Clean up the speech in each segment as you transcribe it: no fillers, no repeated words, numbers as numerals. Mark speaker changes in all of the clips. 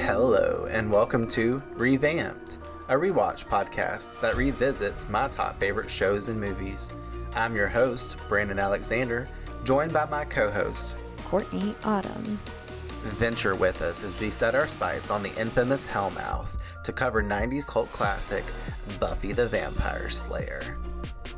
Speaker 1: Hello, and welcome to Revamped, a rewatch podcast that revisits my top favorite shows and movies. I'm your host, Brandon Alexander, joined by my co-host,
Speaker 2: Courtney Autumn.
Speaker 1: Venture with us as we set our sights on the infamous Hellmouth to cover 90s cult classic, Buffy the Vampire Slayer.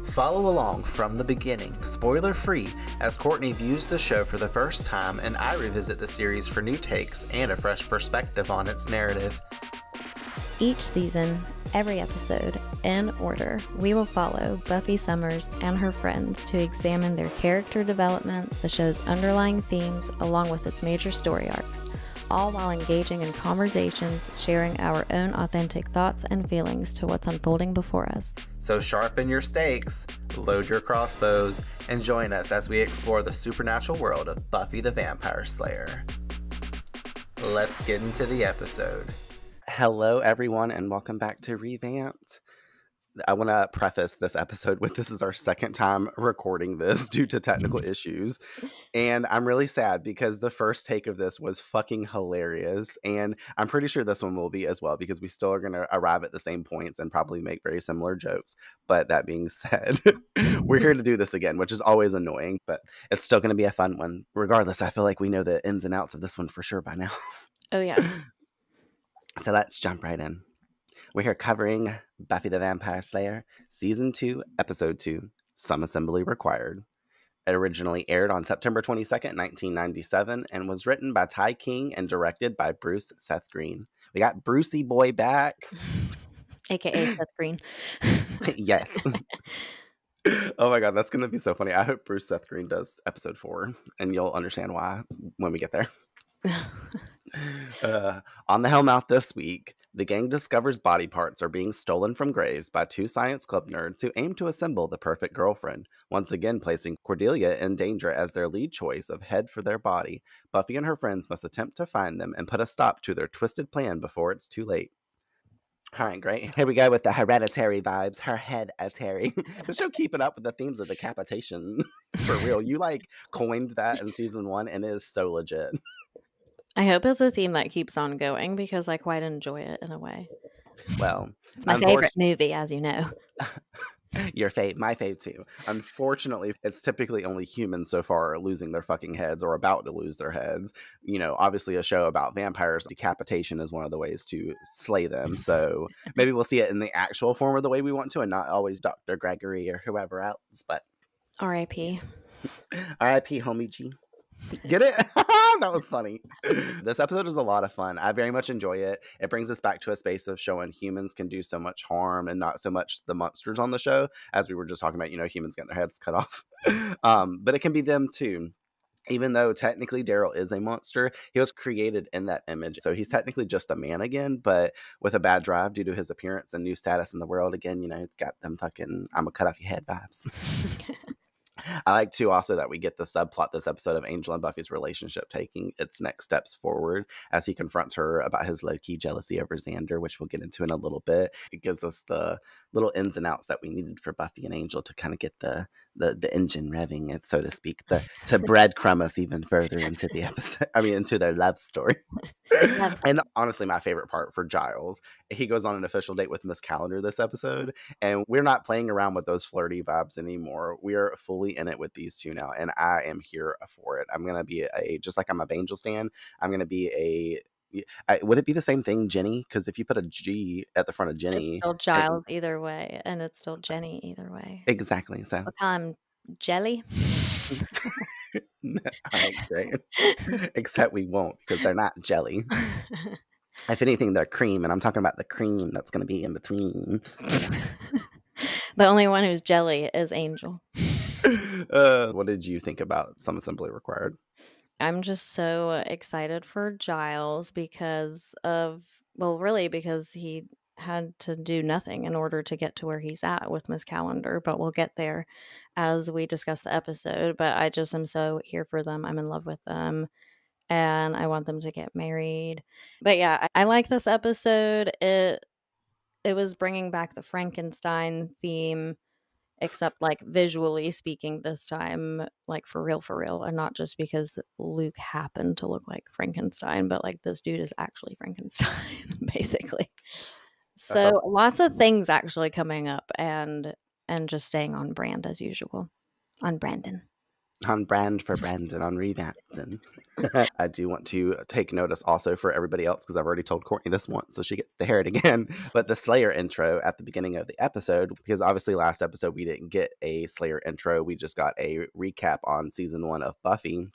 Speaker 1: Follow along from the beginning, spoiler-free, as Courtney views the show for the first time and I revisit the series for new takes and a fresh perspective on its narrative.
Speaker 2: Each season, every episode, in order, we will follow Buffy Summers and her friends to examine their character development, the show's underlying themes, along with its major story arcs, all while engaging in conversations, sharing our own authentic thoughts and feelings to what's unfolding before us.
Speaker 1: So sharpen your stakes, load your crossbows, and join us as we explore the supernatural world of Buffy the Vampire Slayer. Let's get into the episode. Hello, everyone, and welcome back to Revamped. I want to preface this episode with this is our second time recording this due to technical issues. And I'm really sad because the first take of this was fucking hilarious. And I'm pretty sure this one will be as well because we still are going to arrive at the same points and probably make very similar jokes. But that being said, we're here to do this again, which is always annoying, but it's still going to be a fun one. Regardless, I feel like we know the ins and outs of this one for sure by now.
Speaker 2: Oh, yeah.
Speaker 1: So let's jump right in. We're here covering Buffy the Vampire Slayer, Season 2, Episode 2, Some Assembly Required. It originally aired on September 22nd, 1997, and was written by Ty King and directed by Bruce Seth Green. We got Brucey Boy back.
Speaker 2: AKA Seth Green.
Speaker 1: Yes. Oh my god, that's going to be so funny. I hope Bruce Seth Green does Episode 4, and you'll understand why when we get there. On the Hellmouth this week, the gang discovers body parts are being stolen from graves by two science club nerds who aim to assemble the perfect girlfriend, once again placing Cordelia in danger as their lead choice of head for their body. Buffy and her friends must attempt to find them and put a stop to their twisted plan before it's too late. All right, great. Here we go with the hereditary vibes. Hereditary. The show keeping up with the themes of decapitation. For real. You coined that in season 1 and it is so legit.
Speaker 2: I hope it's a theme that keeps on going because I quite enjoy it in a way.
Speaker 1: Well,
Speaker 2: it's my favorite movie, as you know.
Speaker 1: Your fave, my fave too. Unfortunately, it's typically only humans so far are losing their fucking heads or about to lose their heads. You know, obviously a show about vampires, decapitation is one of the ways to slay them. So maybe we'll see it in the actual form of the way we want to and not always Dr. Gregory or whoever else. But
Speaker 2: R.I.P.
Speaker 1: R.I.P. homie G. Get it? That was funny. This episode is a lot of fun. I very much enjoy it. It brings us back to a space of showing humans can do so much harm and not so much the monsters on the show, as we were just talking about, humans getting their heads cut off. But it can be them too. Even though technically Daryl is a monster, he was created in that image. So he's technically just a man again, but with a bad drive due to his appearance and new status in the world. Again, it's got them fucking I'm gonna cut off your head vibes. I like too also that we get the subplot this episode of Angel and Buffy's relationship taking its next steps forward as he confronts her about his low-key jealousy over Xander, which we'll get into in a little bit. It gives us the little ins and outs that we needed for Buffy and Angel to kind of get the engine revving, so to speak, to breadcrumb us even further into the episode. Into their love story. And honestly, my favorite part for Giles, he goes on an official date with Miss Calendar this episode, and we're not playing around with those flirty vibes anymore. We are fully in it with these two now, and I am here for it. I'm going to be just like I'm a Angel stan, I'm going to be would it be the same thing, Jenny? Because if you put a G at the front of Jenny,
Speaker 2: it's still Giles either way, and it's still Jenny either way.
Speaker 1: Exactly. So
Speaker 2: we'll call him Jelly.
Speaker 1: All right, great. Except we won't, because they're not jelly. If anything, they're cream, and I'm talking about the cream that's going to be in between.
Speaker 2: The only one who's jelly is Angel.
Speaker 1: What did you think about Some Assembly Required?
Speaker 2: I'm just so excited for Giles because he had to do nothing in order to get to where he's at with Miss Calendar, but we'll get there as we discuss the episode. But I just am so here for them. I'm in love with them and I want them to get married. But yeah, I like this episode. It was bringing back the Frankenstein theme except like visually speaking this time, like for real, and not just because Luke happened to look like Frankenstein, but like this dude is actually Frankenstein, basically. So lots of things actually coming up and just staying on brand as usual. On Brandon.
Speaker 1: On brand for Brandon, on Revampton. I do want to take notice also for everybody else, because I've already told Courtney this once, so she gets to hear it again. But the Slayer intro at the beginning of the episode, because obviously last episode we didn't get a Slayer intro, we just got a recap on season 1 of Buffy.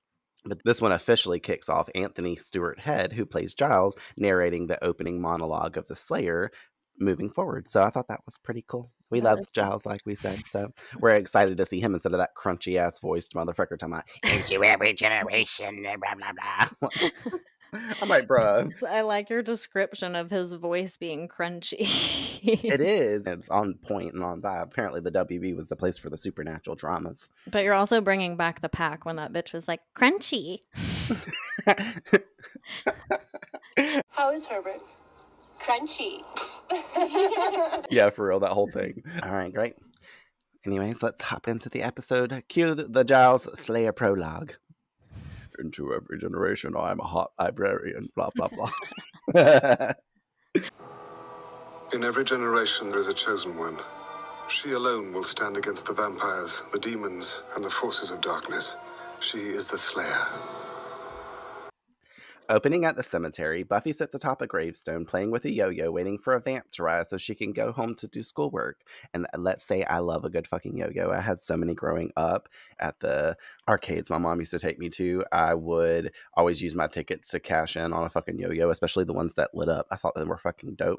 Speaker 1: But this one officially kicks off Anthony Stewart Head, who plays Giles, narrating the opening monologue of the Slayer moving forward. So I thought that was pretty cool. We love Giles, like we said. So we're excited to see him instead of that crunchy ass voiced motherfucker talking about into every generation, blah, blah, blah. I'm like, bruh.
Speaker 2: I like your description of his voice being crunchy.
Speaker 1: It is. It's on point and on that. Apparently the WB was the place for the supernatural dramas.
Speaker 2: But you're also bringing back the pack when that bitch was like, crunchy.
Speaker 3: How is Herbert? Crunchy.
Speaker 1: Yeah, for real, that whole thing. All right, great. Anyways, let's hop into the episode. Cue the Giles Slayer prologue. Into every generation, I am a hot librarian, blah, blah, blah.
Speaker 4: In every generation, there is a chosen one. She alone will stand against the vampires, the demons, and the forces of darkness. She is the Slayer.
Speaker 1: Opening at the cemetery, Buffy sits atop a gravestone playing with a yo-yo, waiting for a vamp to rise so she can go home to do schoolwork. And let's say I love a good fucking yo-yo. I had so many growing up at the arcades my mom used to take me to. I would always use my tickets to cash in on a fucking yo-yo, especially the ones that lit up. I thought they were fucking dope.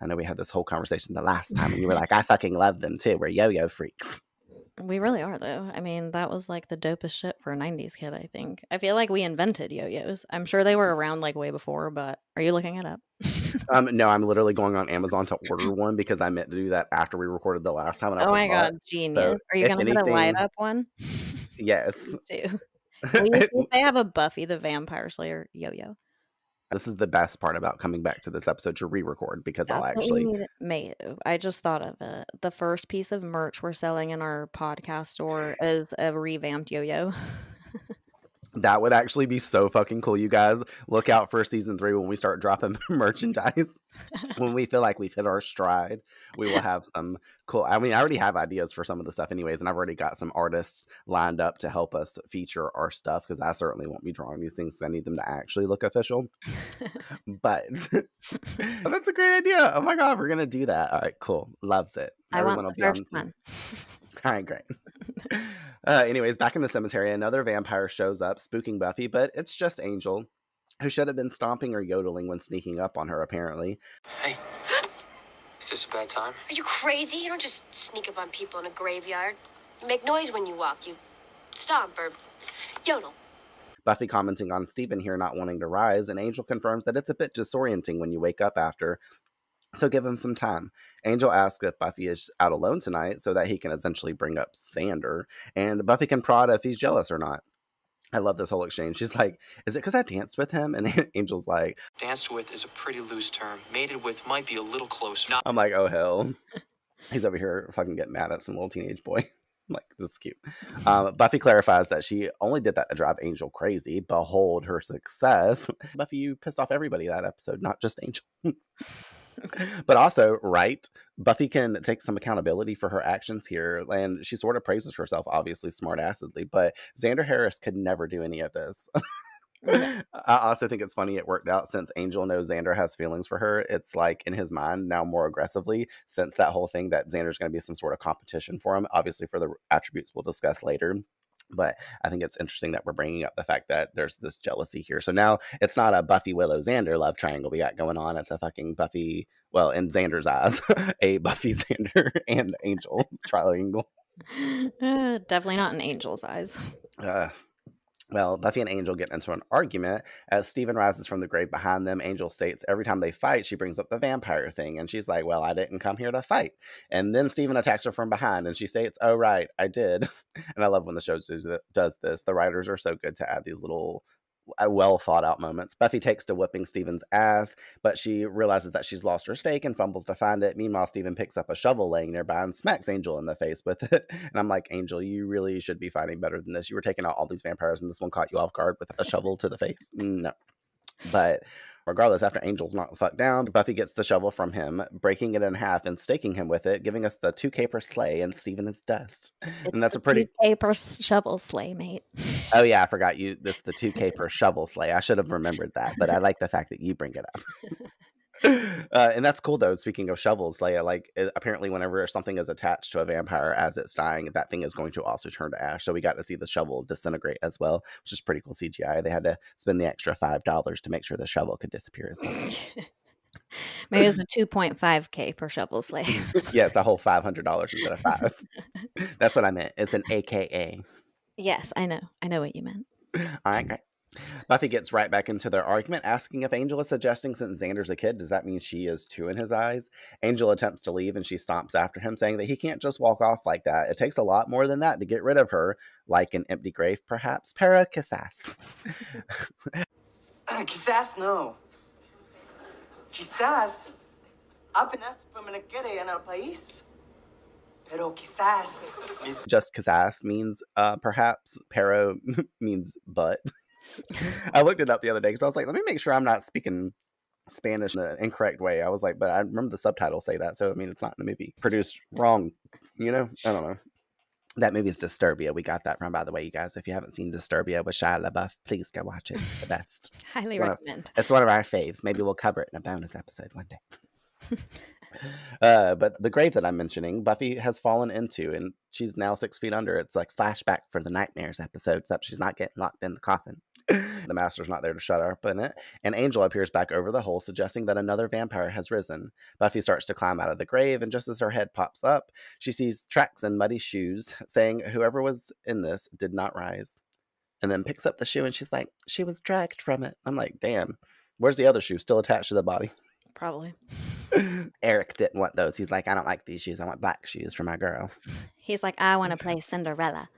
Speaker 1: I know we had this whole conversation the last time and you were like, I fucking love them too. We're yo-yo freaks.
Speaker 2: We really are, though. I mean, that was like the dopest shit for a 90s kid, I think. I feel like we invented yo-yos. I'm sure they were around like way before, but are you looking it up?
Speaker 1: No, I'm literally going on Amazon to order one because I meant to do that after we recorded the last time. And
Speaker 2: oh my God, genius. So are you going to get a light up one?
Speaker 1: Yes.
Speaker 2: Please do. Will you see if they have a Buffy the Vampire Slayer yo-yo?
Speaker 1: This is the best part about coming back to this episode to re-record, because
Speaker 2: That's
Speaker 1: I'll actually...
Speaker 2: what we made. I just thought of it. The first piece of merch we're selling in our podcast store is a revamped yo-yo.
Speaker 1: That would actually be so fucking cool. You guys, look out for season 3 when we start dropping merchandise. When we feel like we've hit our stride, we will have some cool... I mean, I already have ideas for some of the stuff anyways, and I've already got some artists lined up to help us feature our stuff, because I certainly won't be drawing these things, because I need them to actually look official. But that's a great idea. Oh my God, we're going to do that. All right, cool. Loves it.
Speaker 2: I want the first one.
Speaker 1: All right, great. Anyways, back in the cemetery, another vampire shows up, spooking Buffy, but it's just Angel, who should have been stomping or yodeling when sneaking up on her, apparently.
Speaker 5: Hey, is this a bad time?
Speaker 3: Are you crazy? You don't just sneak up on people in a graveyard. You make noise when you walk. You stomp or yodel.
Speaker 1: Buffy commenting on Stephen here not wanting to rise, and Angel confirms that it's a bit disorienting when you wake up after, so give him some time. Angel asks if Buffy is out alone tonight so that he can essentially bring up Xander, and Buffy can prod if he's jealous or not. I love this whole exchange. She's like, is it because I danced with him? And Angel's like,
Speaker 5: danced with is a pretty loose term. Mated with might be a little close.
Speaker 1: I'm like, oh hell. He's over here fucking getting mad at some little teenage boy. I'm like, this is cute. Buffy clarifies that she only did that to drive Angel crazy. Behold her success. Buffy, you pissed off everybody that episode, not just Angel. But also, right, Buffy can take some accountability for her actions here, and she sort of praises herself, obviously smart-assedly, but Xander Harris could never do any of this. I also think it's funny it worked out, since Angel knows Xander has feelings for her. It's like in his mind now more aggressively, since that whole thing that Xander's going to be some sort of competition for him, obviously for the attributes we'll discuss later. But I think it's interesting that we're bringing up the fact that there's this jealousy here. So now it's not a Buffy, Willow, Xander love triangle we got going on. It's a fucking Buffy, well, in Xander's eyes, a Buffy, Xander, and Angel triangle.
Speaker 2: Definitely not in Angel's eyes.
Speaker 1: Well, Buffy and Angel get into an argument. As Stephen rises from the grave behind them, Angel states every time they fight, she brings up the vampire thing. And she's like, well, I didn't come here to fight. And then Stephen attacks her from behind and she states, oh, right, I did. And I love when the show does this. The writers are so good to add these little well thought out moments. Buffy takes to whipping Steven's ass, but she realizes that she's lost her stake and fumbles to find it. Meanwhile, Steven picks up a shovel laying nearby and smacks Angel in the face with it. And I'm like, Angel, you really should be fighting better than this. You were taking out all these vampires and this one caught you off guard with a shovel to the face. No. But regardless, after Angel's knocked the fuck down, Buffy gets the shovel from him, breaking it in half and staking him with it, giving us the 2K per slay, and Steven is dust. And that's a pretty
Speaker 2: 2K per shovel slay, mate.
Speaker 1: Oh yeah, I forgot you. This is the 2K per shovel slay. I should have remembered that, but I like the fact that you bring it up. And that's cool though. Speaking of shovels, apparently whenever something is attached to a vampire as it's dying, that thing is going to also turn to ash. So we got to see the shovel disintegrate as well, which is pretty cool CGI. They had to spend the extra $5 to make sure the shovel could disappear as well.
Speaker 2: Maybe it's a 2.5K per shovel slay.
Speaker 1: Yeah, it's a whole $500 instead of $5. That's what I meant. It's an AKA.
Speaker 2: Yes, I know what you meant.
Speaker 1: All right, great. Buffy gets right back into their argument, asking if Angel is suggesting since Xander's a kid, does that mean she is too in his eyes? Angel attempts to leave and she stomps after him, saying that he can't just walk off like that. It takes a lot more than that to get rid of her, like an empty grave, perhaps. 𝒔𝒆.
Speaker 6: Quizás no. Quizás apenas permaneceré en el país. Pero quizás.
Speaker 1: Just 𝒔𝒆 means perhaps. Pero means but. I looked it up the other day because I was like, let me make sure I'm not speaking Spanish in the incorrect way. I was like, but I remember the subtitles say that. So, I mean, it's not in the movie. Produced wrong, I don't know. That movie is Disturbia. We got that from, by the way, you guys. If you haven't seen Disturbia with Shia LaBeouf, please go watch it. It's the best.
Speaker 2: Highly recommend.
Speaker 1: It's one of our faves. Maybe we'll cover it in a bonus episode one day. But the grave that I'm mentioning, Buffy has fallen into, and she's now 6 feet under. It's like flashback for the Nightmares episode, except she's not getting locked in the coffin. The Master's not there to shut her up in it, and Angel appears back over the hole, suggesting that another vampire has risen. Buffy starts to climb out of the grave, and just as her head pops up, she sees tracks and muddy shoes, saying whoever was in this did not rise. And then picks up the shoe, and she's like, she was dragged from it. I'm like, damn, where's the other shoe? Still attached to the body?
Speaker 2: Probably.
Speaker 1: Eric didn't want those. He's like, I don't like these shoes. I want black shoes for my girl.
Speaker 2: He's like, I want to play Cinderella.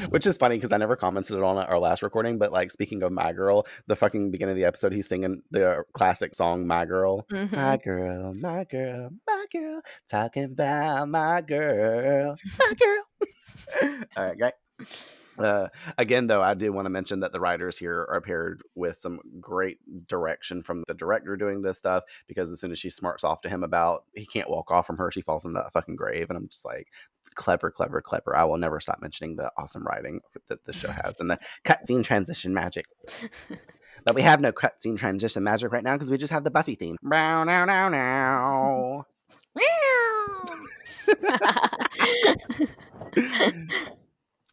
Speaker 1: Which is funny because I never commented on our last recording, but like speaking of My Girl, the fucking beginning of the episode, he's singing the classic song My Girl. Mm-hmm. My girl, my girl, my girl, talking about my girl, my girl. All right, great. Again, though, I do want to mention that the writers here are paired with some great direction from the director doing this stuff, because as soon as she smarts off to him about he can't walk off from her, she falls into that fucking grave. And I'm just like, clever, clever, clever. I will never stop mentioning the awesome writing that the show has and the cutscene transition magic. But we have no cutscene transition magic right now because we just have the Buffy theme. Bow, now, now, now.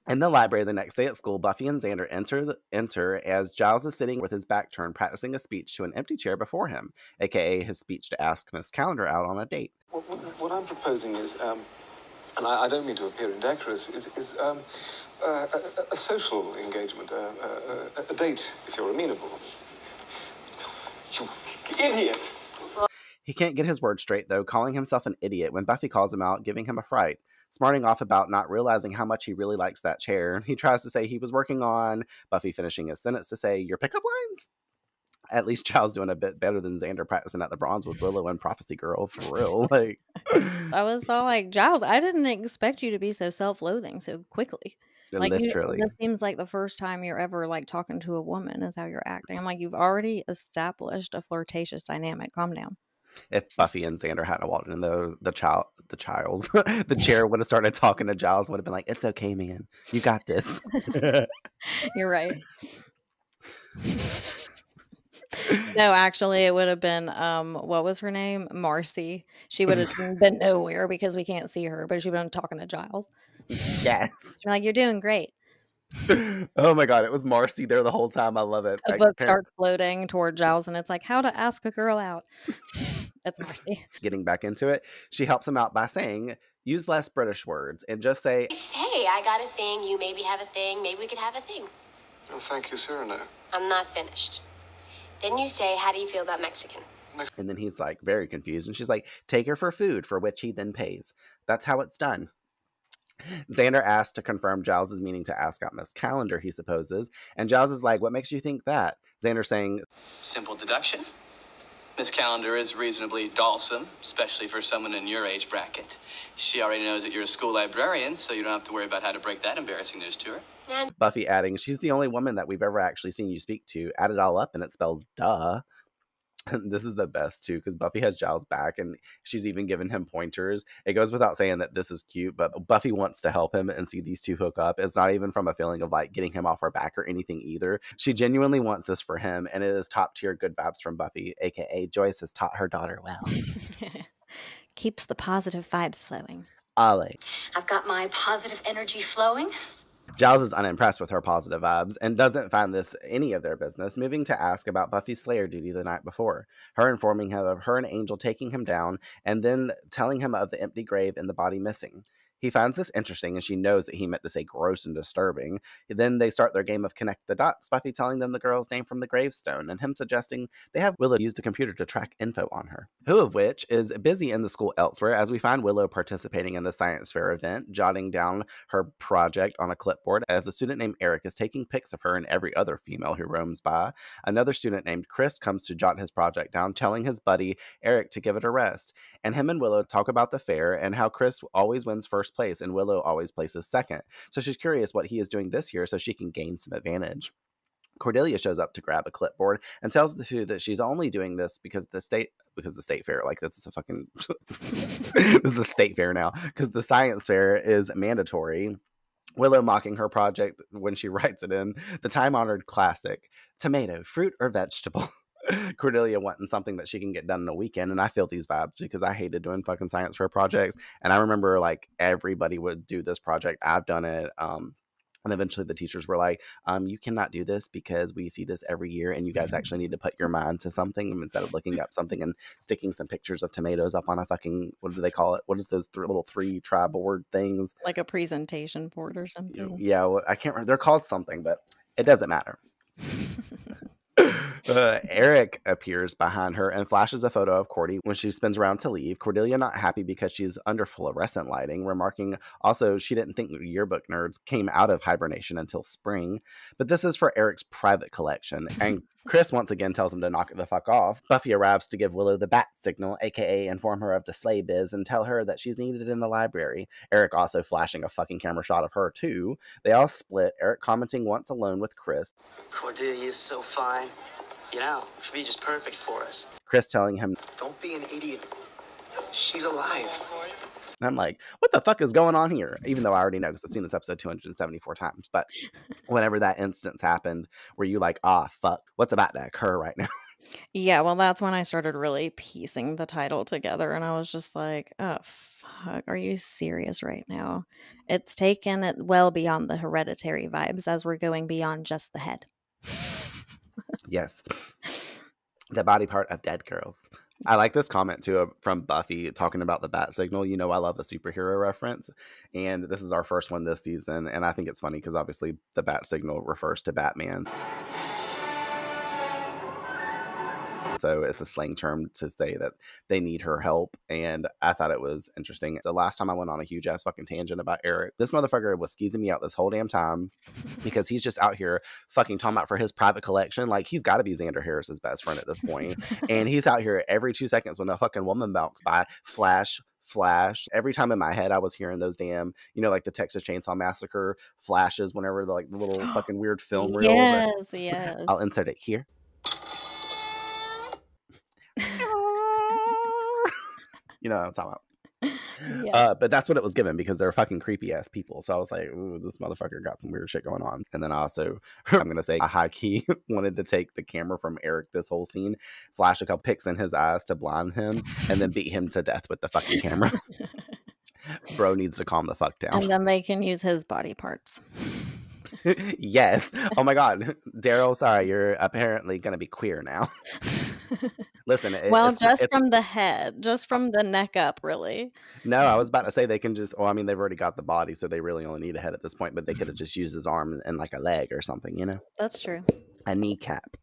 Speaker 1: In the library the next day at school, Buffy and Xander enter as Giles is sitting with his back turned, practicing a speech to an empty chair before him, aka his speech to ask Miss Calendar out on a date.
Speaker 4: What I'm proposing is, and I don't mean to appear indecorous, is a social engagement, a date, if you're amenable. You idiot!
Speaker 1: He can't get his words straight, though, calling himself an idiot when Buffy calls him out, giving him a fright. Smarting off about not realizing how much he really likes that chair. He tries to say he was working on, Buffy finishing his sentence to say, your pickup lines? At least Giles doing a bit better than Xander practicing at the Bronze with Willow and Prophecy Girl, for real. Like,
Speaker 2: I was all like, Giles, I didn't expect you to be so self-loathing so quickly. Like,
Speaker 1: literally.
Speaker 2: This seems like the first time you're ever like talking to a woman is how you're acting. I'm like, you've already established a flirtatious dynamic. Calm down.
Speaker 1: If Buffy and Xander hadn't walked in, the chair would have started talking to Giles, would have been like, it's okay, man. You got this.
Speaker 2: You're right. No, actually, it would have been, what was her name? Marcy. She would have been nowhere because we can't see her, but she would have been talking to Giles.
Speaker 1: Yes.
Speaker 2: She's like, you're doing great.
Speaker 1: Oh my God, it was Marcy there the whole time. I love it.
Speaker 2: A book starts floating toward Giles, and it's like, how to ask a girl out. That's Marcy.
Speaker 1: Getting back into it, she helps him out by saying, use less British words and just say,
Speaker 3: hey, I got a thing, you maybe have a thing, maybe we could have a thing.
Speaker 4: Oh, thank you, Cyrano.
Speaker 3: I'm not finished. Then you say, how do you feel about Mexican?
Speaker 1: And then he's like very confused, and she's like, take her for food, for which he then pays. That's how it's done. Xander asks to confirm Giles' meaning to ask out Miss Calendar, he supposes, and Giles is like, what makes you think that? Xander saying,
Speaker 7: simple deduction. Miss Calendar is reasonably dulsome, especially for someone in your age bracket. She already knows that you're a school librarian, so you don't have to worry about how to break that embarrassing news to her.
Speaker 1: Buffy adding, she's the only woman that we've ever actually seen you speak to. Add it all up and it spells duh. This is the best too, because Buffy has Giles back and she's even given him pointers. It goes without saying that this is cute, but Buffy wants to help him and see these two hook up. It's not even from a feeling of like getting him off her back or anything either. She genuinely wants this for him, and it is top tier good vibes from Buffy, aka Joyce has taught her daughter well.
Speaker 2: Keeps the positive vibes flowing.
Speaker 1: Ollie.
Speaker 8: I've got my positive energy flowing.
Speaker 1: Giles is unimpressed with her positive vibes and doesn't find this any of their business, moving to ask about Buffy's Slayer duty the night before. Her informing him of her and Angel taking him down and then telling him of the empty grave and the body missing. He finds this interesting, and she knows that he meant to say gross and disturbing. Then they start their game of connect the dots, Buffy telling them the girl's name from the gravestone, and him suggesting they have Willow use the computer to track info on her. Who of which is busy in the school elsewhere, as we find Willow participating in the science fair event, jotting down her project on a clipboard, as a student named Eric is taking pics of her and every other female who roams by. Another student named Chris comes to jot his project down, telling his buddy Eric to give it a rest. And him and Willow talk about the fair and how Chris always wins first place and Willow always places second. So she's curious what he is doing this year so she can gain some advantage. Cordelia shows up to grab a clipboard and tells the two that she's only doing this because the state fair, like this is a fucking this is a state fair now, because the science fair is mandatory. Willow mocking her project when she writes it in the time-honored classic, tomato, fruit, or vegetable. Cordelia wanting something that she can get done in a weekend, and I feel these vibes because I hated doing fucking science fair projects, and I remember like everybody would do this project. I've done it, and eventually the teachers were like, you cannot do this because we see this every year and you guys actually need to put your mind to something instead of looking up something and sticking some pictures of tomatoes up on a fucking, what do they call it? What is those little three tri-board things?
Speaker 2: Like a presentation board or something.
Speaker 1: Yeah, well, I can't remember. They're called something, but it doesn't matter. Eric appears behind her and flashes a photo of Cordy when she spins around to leave. Cordelia not happy because she's under fluorescent lighting, remarking also she didn't think yearbook nerds came out of hibernation until spring. But this is for Eric's private collection, and Chris once again tells him to knock it the fuck off. Buffy arrives to give Willow the bat signal, aka inform her of the sleigh biz and tell her that she's needed in the library. Eric also flashing a fucking camera shot of her too. They all split, Eric commenting once alone with Chris.
Speaker 6: Cordelia is so fine. You know, she'd be just perfect for us.
Speaker 1: Chris telling him,
Speaker 6: Don't be an idiot. She's alive.
Speaker 1: and I'm like, what the fuck is going on here? Even though I already know because I've seen this episode 274 times. But whenever that instance happened where you like, fuck, what's about to occur right now?
Speaker 2: Yeah, well, that's when I started really piecing the title together, and I was just like, oh, fuck, are you serious right now? It's taken it well beyond the hereditary vibes as we're going beyond just the head.
Speaker 1: Yes. The body part of dead girls. I like this comment too from Buffy talking about the bat signal. You know, I love a superhero reference, and this is our first one this season, and I think it's funny because obviously the bat signal refers to Batman. So it's a slang term to say that they need her help. And I thought it was interesting. The last time I went on a huge ass fucking tangent about Eric, this motherfucker was skeezing me out this whole damn time because he's just out here fucking talking about for his private collection. Like, he's got to be Xander Harris's best friend at this point. And he's out here every 2 seconds when a fucking woman walks by, flash. Every time in my head I was hearing those damn, you know, like the Texas Chainsaw Massacre flashes whenever the little fucking weird film reels.
Speaker 2: Yes.
Speaker 1: I'll insert it here. You know what I'm talking about.
Speaker 2: Yeah.
Speaker 1: But that's what it was given because they're fucking creepy ass people. So I was like, ooh, this motherfucker got some weird shit going on. And then I also, I'm going to say, I high key wanted to take the camera from Eric this whole scene, flash a couple pics in his eyes to blind him, and then beat him to death with the fucking camera. Bro needs to calm the fuck down.
Speaker 2: And then they can use his body parts.
Speaker 1: Yes. Oh my God. Daryl, sorry, you're apparently going to be queer now. Listen,
Speaker 2: Well, just from the head, just from the neck up, really.
Speaker 1: No, I was about to say they can just, well, I mean, they've already got the body, so they really only need a head at this point, but they could have just used his arm and like a leg or something, you know?
Speaker 2: That's true.
Speaker 1: A kneecap.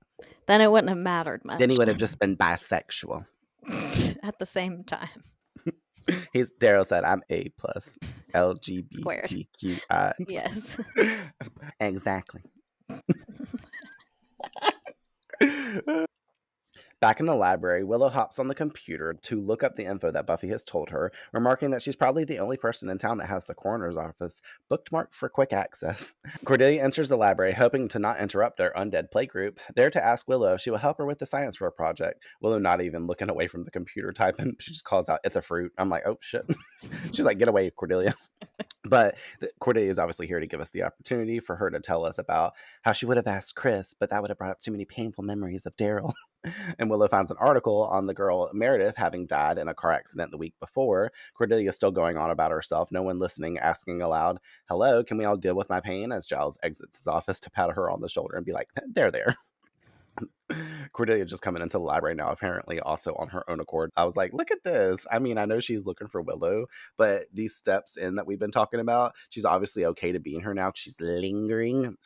Speaker 2: Then it wouldn't have mattered much.
Speaker 1: Then he would have just been bisexual.
Speaker 2: At the same time.
Speaker 1: Daryl said, I'm A plus
Speaker 2: Squared.
Speaker 1: LGBTQI.
Speaker 2: Yes.
Speaker 1: Exactly. Back in the library, Willow hops on the computer to look up the info that Buffy has told her, remarking that she's probably the only person in town that has the coroner's office bookmarked for quick access. Cordelia enters the library, hoping to not interrupt their undead playgroup, there to ask Willow if she will help her with the science fair project. Willow not even looking away from the computer typing. She just calls out, "It's a fruit." I'm like, oh shit. She's like, "Get away, Cordelia." But Cordelia is obviously here to give us the opportunity for her to tell us about how she would have asked Chris, but that would have brought up too many painful memories of Daryl. And Willow finds an article on the girl Meredith having died in a car accident the week before. Cordelia is still going on about herself, no one listening, asking aloud, "Hello, can we all deal with my pain?" as Giles exits his office to pat her on the shoulder and be like, there. Cordelia just coming into the library now, apparently also on her own accord. I was like, look at this. I mean, I know she's looking for Willow, but these steps in that we've been talking about, she's obviously okay to be in her now. She's lingering.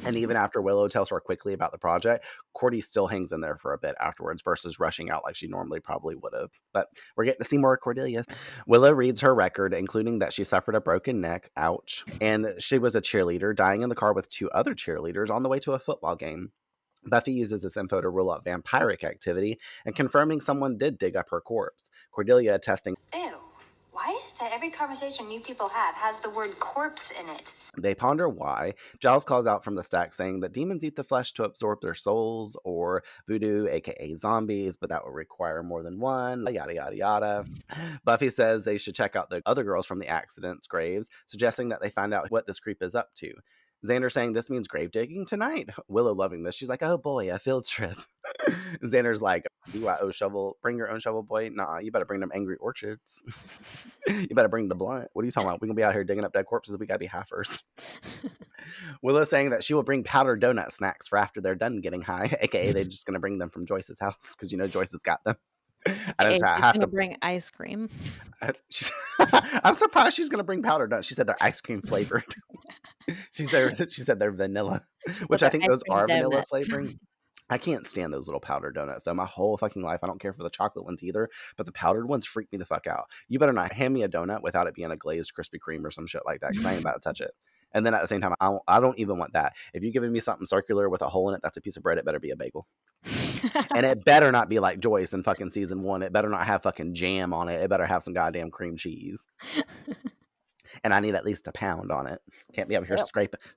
Speaker 1: And even after Willow tells her quickly about the project, Cordy still hangs in there for a bit afterwards versus rushing out like she normally probably would have. But we're getting to see more of Cordelia. Willow reads her record, including that she suffered a broken neck, ouch, and she was a cheerleader, dying in the car with 2 other cheerleaders on the way to a football game. Buffy uses this info to rule out vampiric activity and confirming someone did dig up her corpse. Cordelia attesting,
Speaker 8: Ew. Why is it that every conversation you people have has the word corpse in it?
Speaker 1: They ponder why. Giles calls out from the stack saying that demons eat the flesh to absorb their souls, or voodoo, aka zombies, but that would require more than one, yada yada yada. Buffy says they should check out the other girls from the accident's graves, suggesting that they find out what this creep is up to. Xander saying this means grave digging tonight. Willow loving this. She's like, oh boy, a field trip. Xander's like, BYO shovel, bring your own shovel, boy. Nah, you better bring them angry orchards. You better bring the blunt. What are you talking about? We're going to be out here digging up dead corpses. We got to be halfers. Willow saying that she will bring powdered donut snacks for after they're done getting high, aka they're just going to bring them from Joyce's house because, you know, Joyce has got them. I
Speaker 2: She's going to bring ice cream.
Speaker 1: I'm surprised she's going to bring powdered donuts. She said they're ice cream flavored. She said they're vanilla, which I think those are vanilla flavoring. I can't stand those little powdered donuts. So my whole fucking life, I don't care for the chocolate ones either, but the powdered ones freak me the fuck out. You better not hand me a donut without it being a glazed Krispy Kreme or some shit like that, because I ain't about to touch it. And then at the same time, I don't even want that. If you're giving me something circular with a hole in it, that's a piece of bread. It better be a bagel. And it better not be like Joyce in fucking season 1. It better not have fucking jam on it. It better have some goddamn cream cheese. And I need at least a pound on it. Can't be up here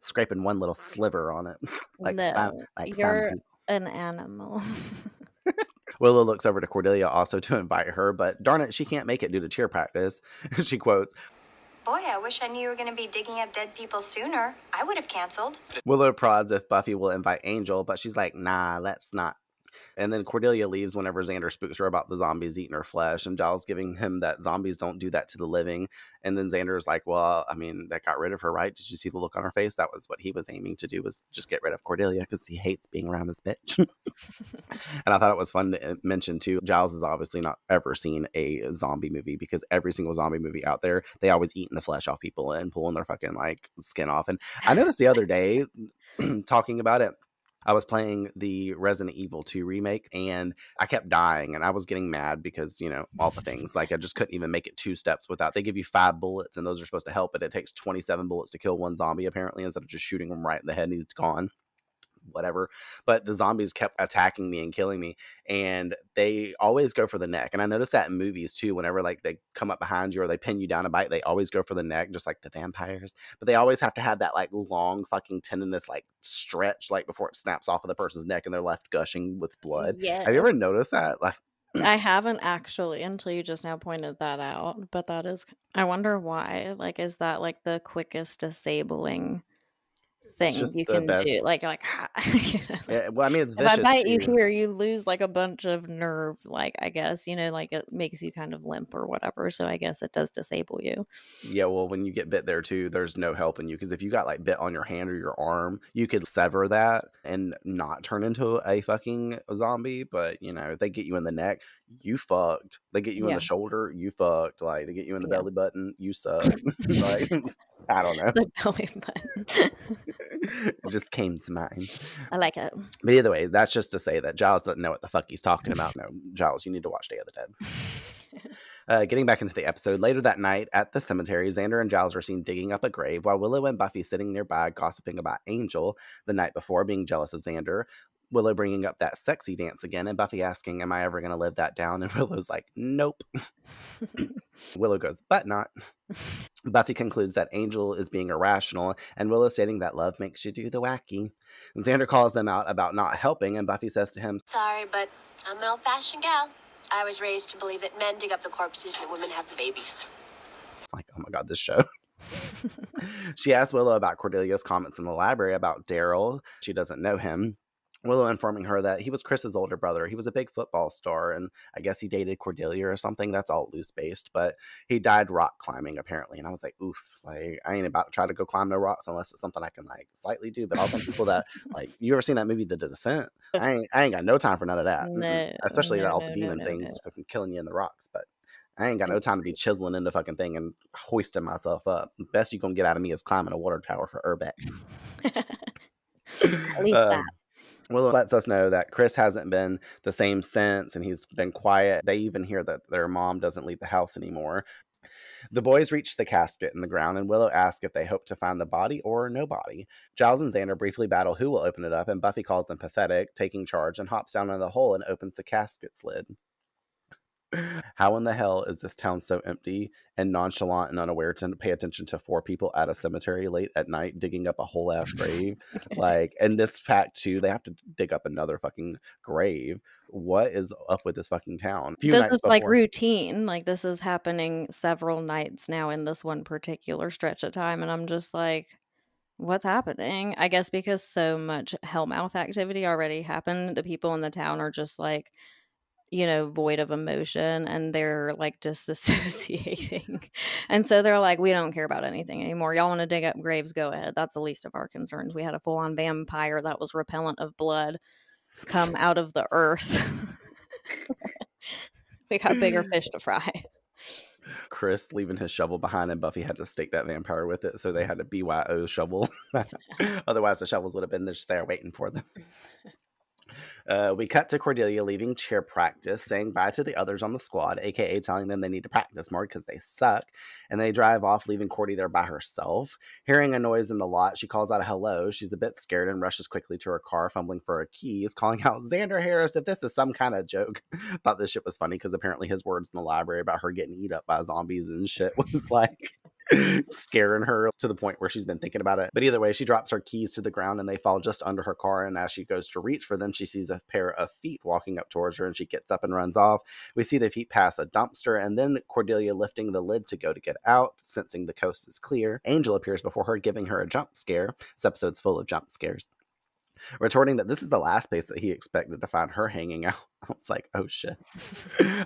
Speaker 1: scraping one little sliver on it.
Speaker 2: You're an animal.
Speaker 1: Willow looks over to Cordelia also to invite her, but darn it, she can't make it due to cheer practice. She quotes,
Speaker 8: Boy, I wish I knew you were going to be digging up dead people sooner. I would have canceled.
Speaker 1: Willow prods if Buffy will invite Angel, but she's like, nah, let's not. And then Cordelia leaves whenever Xander spooks her about the zombies eating her flesh, and Giles giving him that zombies don't do that to the living. And then Xander's like, well, I mean, that got rid of her, right? Did you see the look on her face? That was what he was aiming to do, was just get rid of Cordelia because he hates being around this bitch. And I thought it was fun to mention too, Giles has obviously not ever seen a zombie movie, because every single zombie movie out there, they always eating the flesh off people and pulling their fucking like skin off. And I noticed the other day talking about it, I was playing the Resident Evil 2 remake and I kept dying, and I was getting mad because, you know, all the things, like I just couldn't even make it 2 steps without, they give you 5 bullets and those are supposed to help, but it takes 27 bullets to kill one zombie apparently, instead of just shooting him right in the head and he's gone. Whatever. But the zombies kept attacking me and killing me, and they always go for the neck. And I noticed that in movies too, whenever like they come up behind you or they pin you down a bite, they always go for the neck, just like the vampires. But they always have to have that like long fucking tendonous like stretch, like before it snaps off of the person's neck and they're left gushing with blood.
Speaker 2: Yeah.
Speaker 1: Have you ever noticed that? Like,
Speaker 2: I haven't actually, until you just now pointed that out, but that is, I wonder why. Like, is that like the quickest disabling thing you can do? Like
Speaker 1: yeah, well, I mean, it's
Speaker 2: if
Speaker 1: vicious
Speaker 2: I bite you
Speaker 1: too.
Speaker 2: here, you lose like a bunch of nerve, like, I guess, you know, like it makes you kind of limp or whatever, so I guess it does disable you.
Speaker 1: Yeah, well, when you get bit there too, there's no helping you, because if you got like bit on your hand or your arm, you could sever that and not turn into a fucking zombie. But you know, if they get you in the neck, you fucked. They get you in the shoulder, you fucked. Like they get you in the belly button, you suck. Like I don't know.
Speaker 2: The belly button.
Speaker 1: It just came to mind.
Speaker 2: I like it.
Speaker 1: But either way, that's just to say that Giles doesn't know what the fuck he's talking about. No, Giles, you need to watch Day of the Dead. Getting back into the episode, later that night at the cemetery, Xander and Giles are seen digging up a grave while Willow and Buffy sitting nearby gossiping about Angel the night before, being jealous of Xander. Willow bringing up that sexy dance again, and Buffy asking, am I ever going to live that down? And Willow's like, nope. Willow goes, but not. Buffy concludes that Angel is being irrational, and Willow stating that love makes you do the wacky. And Xander calls them out about not helping, and Buffy says to him,
Speaker 3: Sorry, but I'm an old-fashioned gal. I was raised to believe that men dig up the corpses and that women have the babies.
Speaker 1: like, oh my god, this show. She asks Willow about Cordelia's comments in the library about Daryl. She doesn't know him. Willow informing her that he was Chris's older brother. He was a big football star, and I guess he dated Cordelia or something. That's all loose-based, but he died rock climbing, apparently. And I was like, oof, like, I ain't about to try to go climb no rocks unless it's something I can, like, slightly do. But all the people that, like, you ever seen that movie, The Descent? I ain't got no time for none of that.
Speaker 2: No,
Speaker 1: especially
Speaker 2: no,
Speaker 1: all
Speaker 2: no,
Speaker 1: the demon
Speaker 2: no,
Speaker 1: things
Speaker 2: no.
Speaker 1: fucking killing you in the rocks. But I ain't got no time to be chiseling into fucking thing and hoisting myself up. The best you gonna get out of me is climbing a water tower for Urbex.
Speaker 2: At least that.
Speaker 1: Willow lets us know that Chris hasn't been the same since, and he's been quiet. They even hear that their mom doesn't leave the house anymore. The boys reach the casket in the ground, and Willow asks if they hope to find the body or no body. Giles and Xander briefly battle who will open it up, and Buffy calls them pathetic, taking charge, and hops down in the hole and opens the casket's lid. How in the hell is this town so empty and nonchalant and unaware to pay attention to 4 people at a cemetery late at night digging up a whole ass grave? Like, and this fact too, they have to dig up another fucking grave. What is up with this fucking town?
Speaker 2: This is like routine. Like, this is happening several nights now in this one particular stretch of time, and I'm just like, what's happening? I guess because so much hellmouth activity already happened, the people in the town are just like, you know, void of emotion, and they're like disassociating. And so they're like, we don't care about anything anymore. Y'all want to dig up graves? Go ahead. That's the least of our concerns. We had a full-on vampire that was repellent of blood come out of the earth. We got bigger fish to fry.
Speaker 1: Chris leaving his shovel behind, and Buffy had to stake that vampire with it, so they had a BYO shovel. Otherwise, the shovels would have been just there waiting for them. We cut to Cordelia leaving cheer practice, saying bye to the others on the squad, aka telling them they need to practice more because they suck, and they drive off, leaving Cordy there by herself. Hearing a noise in the lot, she calls out a hello. She's a bit scared and rushes quickly to her car, fumbling for her keys, calling out, Xander Harris, if this is some kind of joke. Thought this shit was funny because apparently his words in the library about her getting eat up by zombies and shit was like scaring her to the point where she's been thinking about it. But either way, she drops her keys to the ground and they fall just under her car, and as she goes to reach for them, she sees a pair of feet walking up towards her, and she gets up and runs off. We see the feet pass a dumpster, and then Cordelia lifting the lid to go to get out, sensing the coast is clear. Angel appears before her, giving her a jump scare. This episode's full of jump scares. Retorting that this is the last place that he expected to find her hanging out. I was like, oh shit.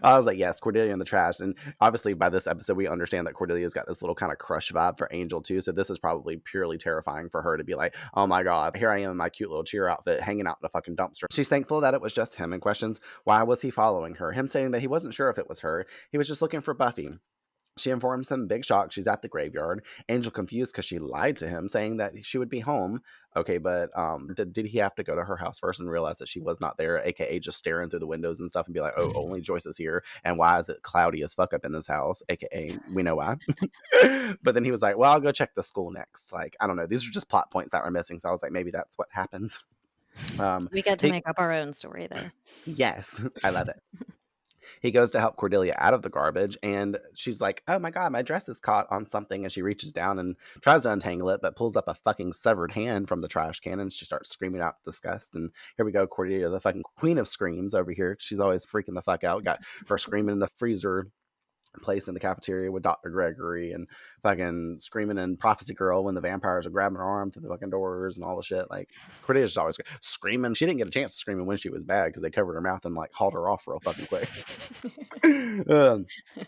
Speaker 1: I was like, yes, Cordelia in the trash. And obviously by this episode, we understand that Cordelia's got this little kind of crush vibe for Angel too. So this is probably purely terrifying for her to be like, oh my God, here I am in my cute little cheer outfit hanging out in a fucking dumpster. She's thankful that it was just him and questions why was he following her? Him saying that he wasn't sure if it was her. He was just looking for Buffy. She informs him, big shock, she's at the graveyard. Angel confused because she lied to him, saying that she would be home. Okay, but did he have to go to her house first and realize that she was not there, aka just staring through the windows and stuff and be like, oh, only Joyce is here, and why is it cloudy as fuck up in this house, aka we know why. But then he was like, well, I'll go check the school next. Like, I don't know, these are just plot points that were missing, so I was like, maybe that's what happened.
Speaker 2: We get to make up our own story there.
Speaker 1: Yes, I love it. He goes to help Cordelia out of the garbage, and she's like, oh my God, my dress is caught on something, and she reaches down and tries to untangle it, but pulls up a fucking severed hand from the trash can, and she starts screaming out disgust. And here we go, Cordelia, the fucking queen of screams over here. She's always freaking the fuck out. Got her screaming in the freezer place in the cafeteria with Dr. Gregory, and fucking screaming in Prophecy Girl when the vampires are grabbing her arm through the fucking doors and all the shit. Like, Cordelia's always screaming. She didn't get a chance to scream when she was bad because they covered her mouth and like hauled her off real fucking quick.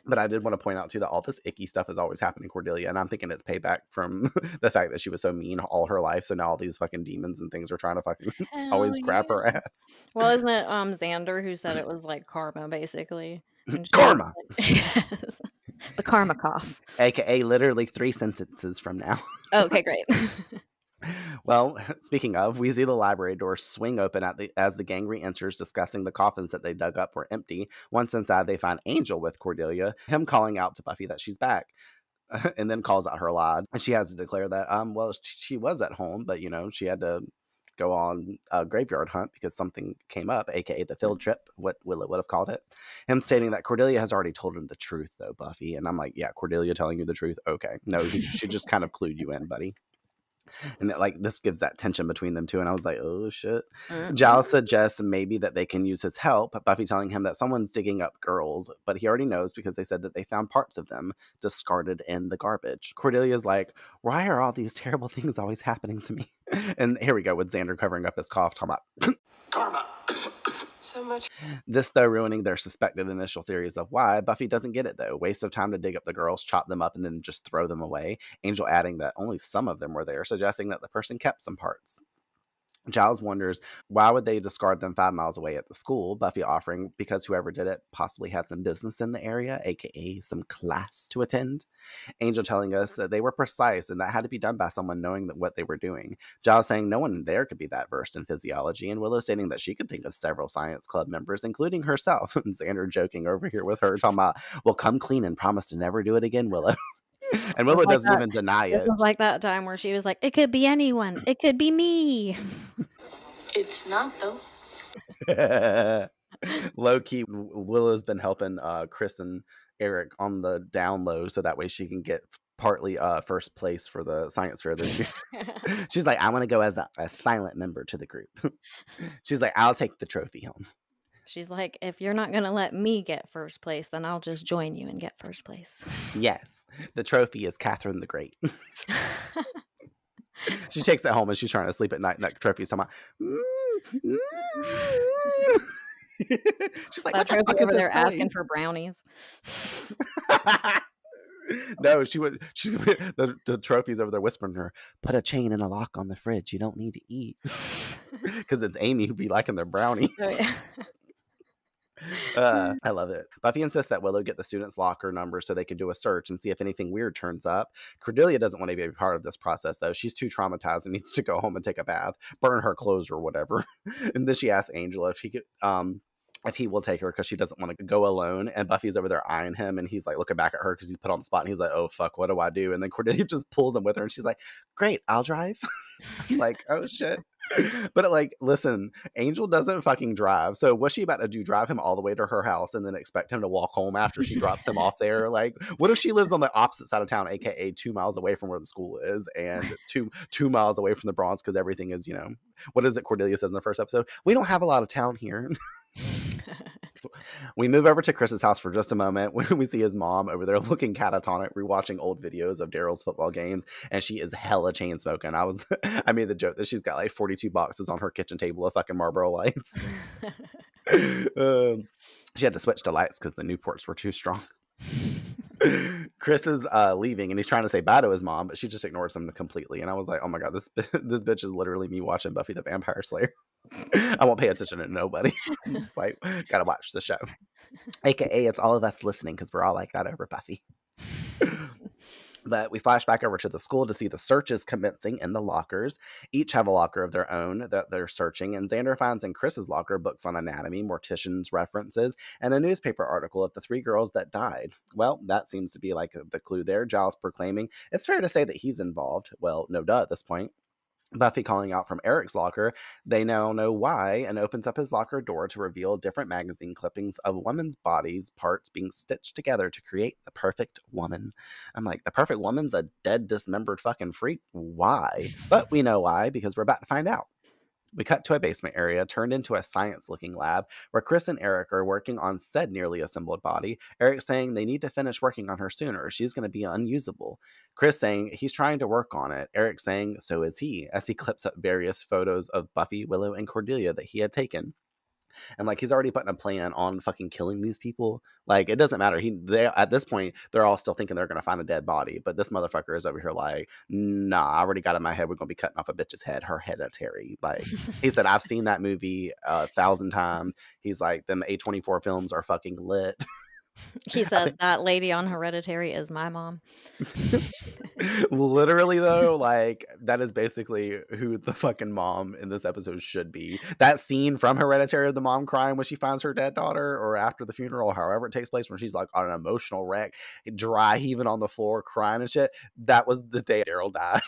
Speaker 1: But I did want to point out too that all this icky stuff is always happening Cordelia, and I'm thinking it's payback from the fact that she was so mean all her life, so now all these fucking demons and things are trying to fucking always grab her ass.
Speaker 2: Well, isn't it Xander who said it was like karma, basically?
Speaker 1: Karma.
Speaker 2: Yes. The karma cough.
Speaker 1: AKA literally 3 sentences from now.
Speaker 2: Okay, great.
Speaker 1: Well, speaking of, we see the library doors swing open as the gang re-enters, discussing the coffins that they dug up were empty. Once inside, they find Angel with Cordelia, him calling out to Buffy that she's back. And then calls out her lie. And she has to declare that, well, she was at home, but, she had to go on a graveyard hunt because something came up, aka the field trip, what Willow would have called it. Him stating that Cordelia has already told him the truth, though, Buffy. And I'm like, yeah, Cordelia telling you the truth? Okay. No, she just kind of clued you in, buddy. And this gives that tension between them two. And I was like, oh, shit. Giles suggests maybe that they can use his help. Buffy telling him that someone's digging up girls, but he already knows because they said that they found parts of them discarded in the garbage. Cordelia's like, why are all these terrible things always happening to me? And here we go with Xander covering up his cough, talking about
Speaker 6: Karma. So much.
Speaker 1: This, though, ruining their suspected initial theories of why. Buffy doesn't get it, though. Waste of time to dig up the girls, chop them up, and then just throw them away. Angel adding that only some of them were there, suggesting that the person kept some parts. Giles wonders why would they discard them 5 miles away at the school, Buffy offering because whoever did it possibly had some business in the area, aka some class to attend. Angel telling us that they were precise and that had to be done by someone knowing what they were doing. Giles saying no one there could be that versed in physiology, and Willow stating that she could think of several science club members, including herself. And Xander joking over here with her, talking about, well, come clean and promise to never do it again, Willow. And Willow doesn't even deny it.
Speaker 2: It was like that time where she was like, it could be anyone. It could be me.
Speaker 3: It's not, though.
Speaker 1: Low-key, Willow's been helping Chris and Eric on the down low so that way she can get partly first place for the science fair this year. She's like, I want to go as a silent member to the group. She's like, I'll take the trophy home.
Speaker 2: She's like, if you're not going to let me get first place, then I'll just join you and get first place.
Speaker 1: Yes. The trophy is Catherine the Great. She takes it home and she's trying to sleep at night and that trophy's talking about, she's like,
Speaker 2: that
Speaker 1: what the fuck
Speaker 2: trophy
Speaker 1: is
Speaker 2: over
Speaker 1: this
Speaker 2: there
Speaker 1: noise?
Speaker 2: asking for brownies.
Speaker 1: No, the trophy's over there whispering to her, put a chain and a lock on the fridge. You don't need to eat. Because it's Amy who be liking their brownies.
Speaker 2: Oh, yeah.
Speaker 1: I love it. Buffy insists that Willow get the student's locker number so they can do a search and see if anything weird turns up. Cordelia doesn't want to be a part of this process, though. She's too traumatized and needs to go home and take a bath, burn her clothes or whatever. And then she asks Angela if he will take her because she doesn't want to go alone. And Buffy's over there eyeing him and he's like looking back at her because he's put on the spot and he's like, oh fuck, what do I do? And then Cordelia just pulls him with her and she's like, great, I'll drive. I'm like, oh shit. But listen, Angel doesn't fucking drive. So what's she about to do? Drive him all the way to her house and then expect him to walk home after she drops him off there? Like, what if she lives on the opposite side of town, aka 2 miles away from where the school is, and two miles away from the Bronx because everything is, what is it Cordelia says in the first episode? We don't have a lot of town here. So we move over to Chris's house for just a moment when we see his mom over there looking catatonic, rewatching old videos of Daryl's football games, and she is hella chain smoking. I made the joke that she's got like 42 boxes on her kitchen table of fucking Marlboro lights. She had to switch to lights because the Newports were too strong. Chris is leaving and he's trying to say bye to his mom, but she just ignores him completely. And I was like, oh my god, this bitch is literally me watching Buffy the Vampire Slayer. I won't pay attention to nobody. I'm just like, gotta watch the show. AKA, it's all of us listening because we're all like that over Buffy. But we flash back over to the school to see the searches commencing in the lockers. Each have a locker of their own that they're searching, and Xander finds in Chris's locker books on anatomy, morticians' references, and a newspaper article of the 3 girls that died. Well, that seems to be like the clue there. Giles proclaiming it's fair to say that he's involved. Well, no duh at this point. Buffy calling out from Eric's locker. They now know why and opens up his locker door to reveal different magazine clippings of women's bodies, parts being stitched together to create the perfect woman. I'm like, the perfect woman's a dead, dismembered fucking freak? Why? But we know why, because we're about to find out. We cut to a basement area turned into a science-looking lab where Chris and Eric are working on said nearly assembled body. Eric saying they need to finish working on her sooner. She's going to be unusable. Chris saying he's trying to work on it. Eric saying so is he, as he clips up various photos of Buffy, Willow, and Cordelia that he had taken. And like he's already putting a plan on fucking killing these people. Like it doesn't matter. They at this point they're all still thinking they're gonna find a dead body, but this motherfucker is over here like, nah, I already got in my head. We're gonna be cutting off a bitch's head. Her hereditary. Like he said, I've seen that movie 1,000 times. He's like, them A24 films are fucking lit.
Speaker 2: He
Speaker 1: I think
Speaker 2: said, "That lady on Hereditary is my mom."
Speaker 1: literally though, like that is basically who the fucking mom in this episode should be. That scene from Hereditary of the mom crying when she finds her dead daughter, or after the funeral, however it takes place, when she's like on an emotional wreck, dry heaving on the floor, crying and shit. That was the day Daryl died.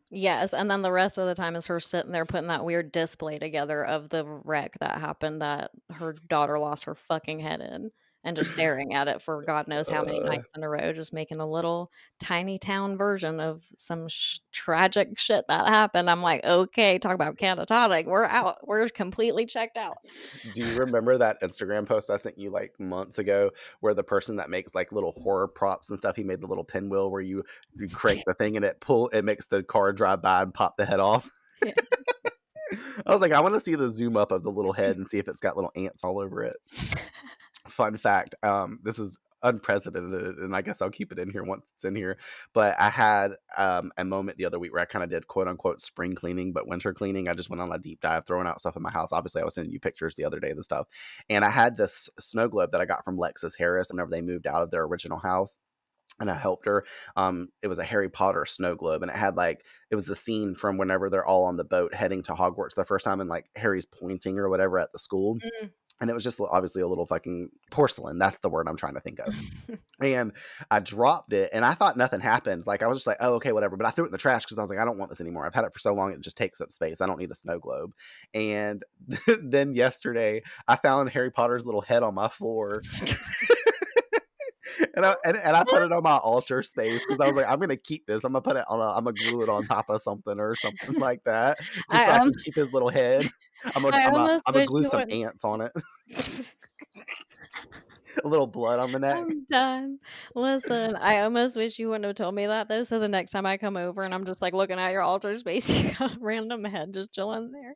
Speaker 2: Yes, and then the rest of the time is her sitting there putting that weird display together of the wreck that happened that her daughter lost her fucking head in, and just staring at it for God knows how many
Speaker 1: Uh,
Speaker 2: nights in a row, just making a little tiny town version of some tragic shit that happened. I'm like, okay, talk about catatonic. We're out. We're completely checked out.
Speaker 1: do you remember that Instagram post I sent you like months ago where the person that makes like little horror props and stuff, he made the little pinwheel where you crank the thing and it makes the car drive by and pop the head off?
Speaker 2: Yeah.
Speaker 1: I was like, I want to see the zoom up of the little head and see if it's got little ants all over it. Fun fact, this is unprecedented, and I guess I'll keep it in here once it's in here. But I had a moment the other week where I kind of did quote unquote spring cleaning, but winter cleaning. I just went on a deep dive, throwing out stuff in my house. Obviously, I was sending you pictures the other day of the stuff, and I had this snow globe that I got from Lexus Harris whenever they moved out of their original house. And I helped her. It was a Harry Potter snow globe, and it was the scene from whenever they're all on the boat heading to Hogwarts the first time, and like Harry's pointing or whatever at the school.
Speaker 2: Mm.
Speaker 1: And it was just obviously a little fucking porcelain. That's the word I'm trying to think of. And I dropped it, and I thought nothing happened. Like, I was just like, oh, okay, whatever. But I threw it in the trash because I was like, I don't want this anymore. I've had it for so long, it just takes up space. I don't need a snow globe. And then yesterday, I found Harry Potter's little head on my floor. And I put it on my altar space because I was like, I'm gonna keep this. I'm gonna glue it on top of something or something like that, just so I can keep his little head. I'm
Speaker 2: I almost
Speaker 1: gonna
Speaker 2: wish
Speaker 1: glue
Speaker 2: you
Speaker 1: some
Speaker 2: wouldn't.
Speaker 1: ants on it. A little blood on the neck.
Speaker 2: I'm done. Listen, I almost wish you wouldn't have told me that though. So the next time I come over and I'm just like looking at your altar space, you got a random head just chilling there.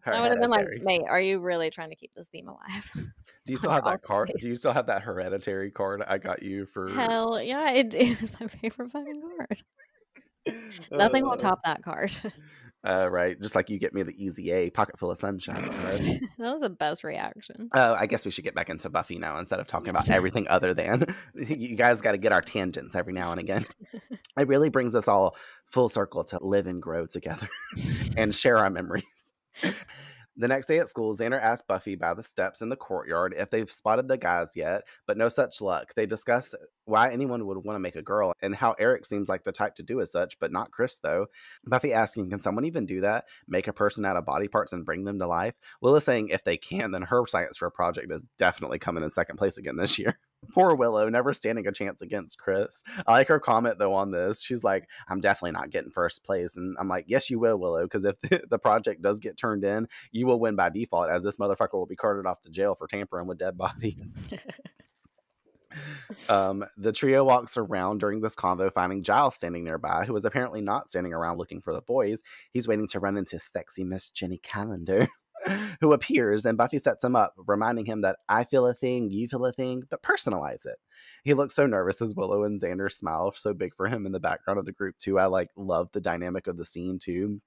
Speaker 2: I would have been like,
Speaker 1: Hereditary.
Speaker 2: mate, are you really trying to keep this theme alive?
Speaker 1: Do you
Speaker 2: On
Speaker 1: still
Speaker 2: your
Speaker 1: have that
Speaker 2: altar
Speaker 1: card?
Speaker 2: space.
Speaker 1: Do you still have that Hereditary card I got you for?
Speaker 2: Hell yeah, it was my favorite fucking card. Nothing will top that card.
Speaker 1: Right, just like you get me the Easy A pocket full of sunshine card.
Speaker 2: That was the best reaction.
Speaker 1: Oh, I guess we should get back into Buffy now instead of talking about
Speaker 2: Yes.
Speaker 1: everything other than. You guys got to get our tangents every now and again. It really brings us all full circle to live and grow together and share our memories. The next day at school, Xander asks Buffy by the steps in the courtyard if they've spotted the guys yet, but no such luck. They discuss why anyone would want to make a girl and how Eric seems like the type to do as such, but not Chris, though. Buffy asking, can someone even do that? Make a person out of body parts and bring them to life? Willow saying if they can, then her science fair project is definitely coming in second place again this year. Poor Willow, never standing a chance against Chris. I like her comment, though, on this. She's like, I'm definitely not getting first place. And I'm like, yes, you will, Willow, because if the project does get turned in, you will win by default, as this motherfucker will be carted off to jail for tampering with dead bodies. The trio walks around during this convo, finding Giles standing nearby, who is apparently not standing around looking for the boys. He's waiting to run into sexy Miss Jenny Calendar, who appears, and Buffy sets him up, reminding him that I feel a thing, you feel a thing, but personalize it. He looks so nervous as Willow and Xander smile so big for him in the background of the group, too. I love the dynamic of the scene, too,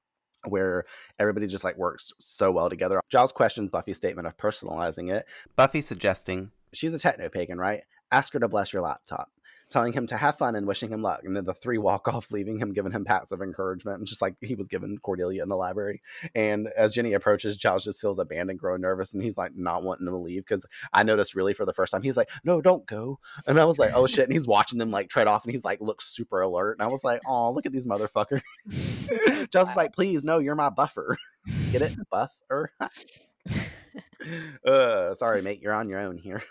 Speaker 1: where everybody just works so well together. Giles questions Buffy's statement of personalizing it. Buffy suggesting, she's a techno-pagan, right? Ask her to bless your laptop. Telling him to have fun and wishing him luck. And then the three walk off, leaving him, giving him pats of encouragement, just like he was given Cordelia in the library. And as Jenny approaches, Giles just feels abandoned, growing nervous, and he's not wanting to leave, because I noticed really for the first time, he's like, no, don't go. And I was like, oh shit. And he's watching them tread off, and he's looks super alert. And I was like, oh, look at these motherfuckers. Giles is like, please, no, you're my buffer. Get it? Buffer? Sorry, mate, you're on your own here.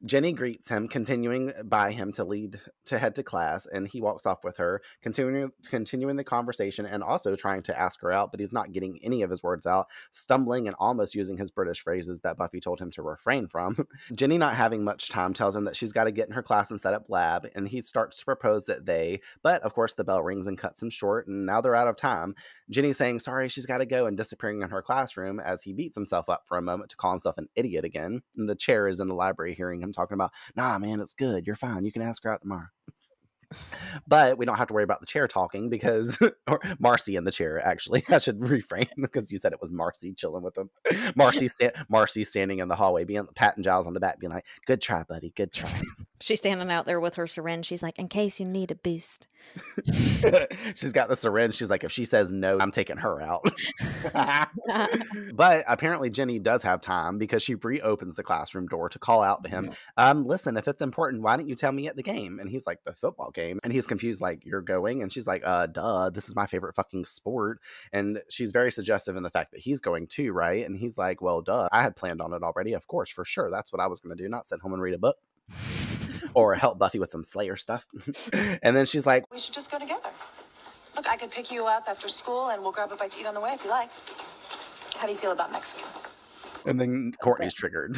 Speaker 1: Jenny greets him, continuing by him to head to class, and he walks off with her, continuing the conversation and also trying to ask her out, but he's not getting any of his words out, stumbling and almost using his British phrases that Buffy told him to refrain from. Jenny, not having much time, tells him that she's got to get in her class and set up lab, and he starts to propose that but of course the bell rings and cuts him short, and now they're out of time. Jenny saying sorry, she's got to go, and disappearing in her classroom as he beats himself up for a moment to call himself an idiot again. And the chair is in the library hearing him talking about, nah, man, it's good. You're fine. You can ask her out tomorrow. But we don't have to worry about the chair talking because, or Marcy in the chair, actually. I should reframe because you said it was Marcy chilling with him. Marcy standing in the hallway, patting Giles on the back, being like, good try, buddy, good try.
Speaker 2: She's standing out there with her syringe. She's like, in case you need a boost.
Speaker 1: She's got the syringe. She's like, if she says no, I'm taking her out. But apparently Jenny does have time because she reopens the classroom door to call out to him, listen, if it's important, why didn't you tell me at the game? And he's like, the football game. And he's confused, like, you're going? And she's like, duh, this is my favorite fucking sport. And she's very suggestive in the fact that he's going too, right? And he's like, well, duh, I had planned on it already. Of course, for sure. That's what I was going to do. Not sit home and read a book. Or help Buffy with some Slayer stuff. And then she's like,
Speaker 9: we should just go together. Look, I could pick you up after school and we'll grab a bite to eat on the way if you like. How do you feel about Mexican?
Speaker 1: And then Courtney's triggered.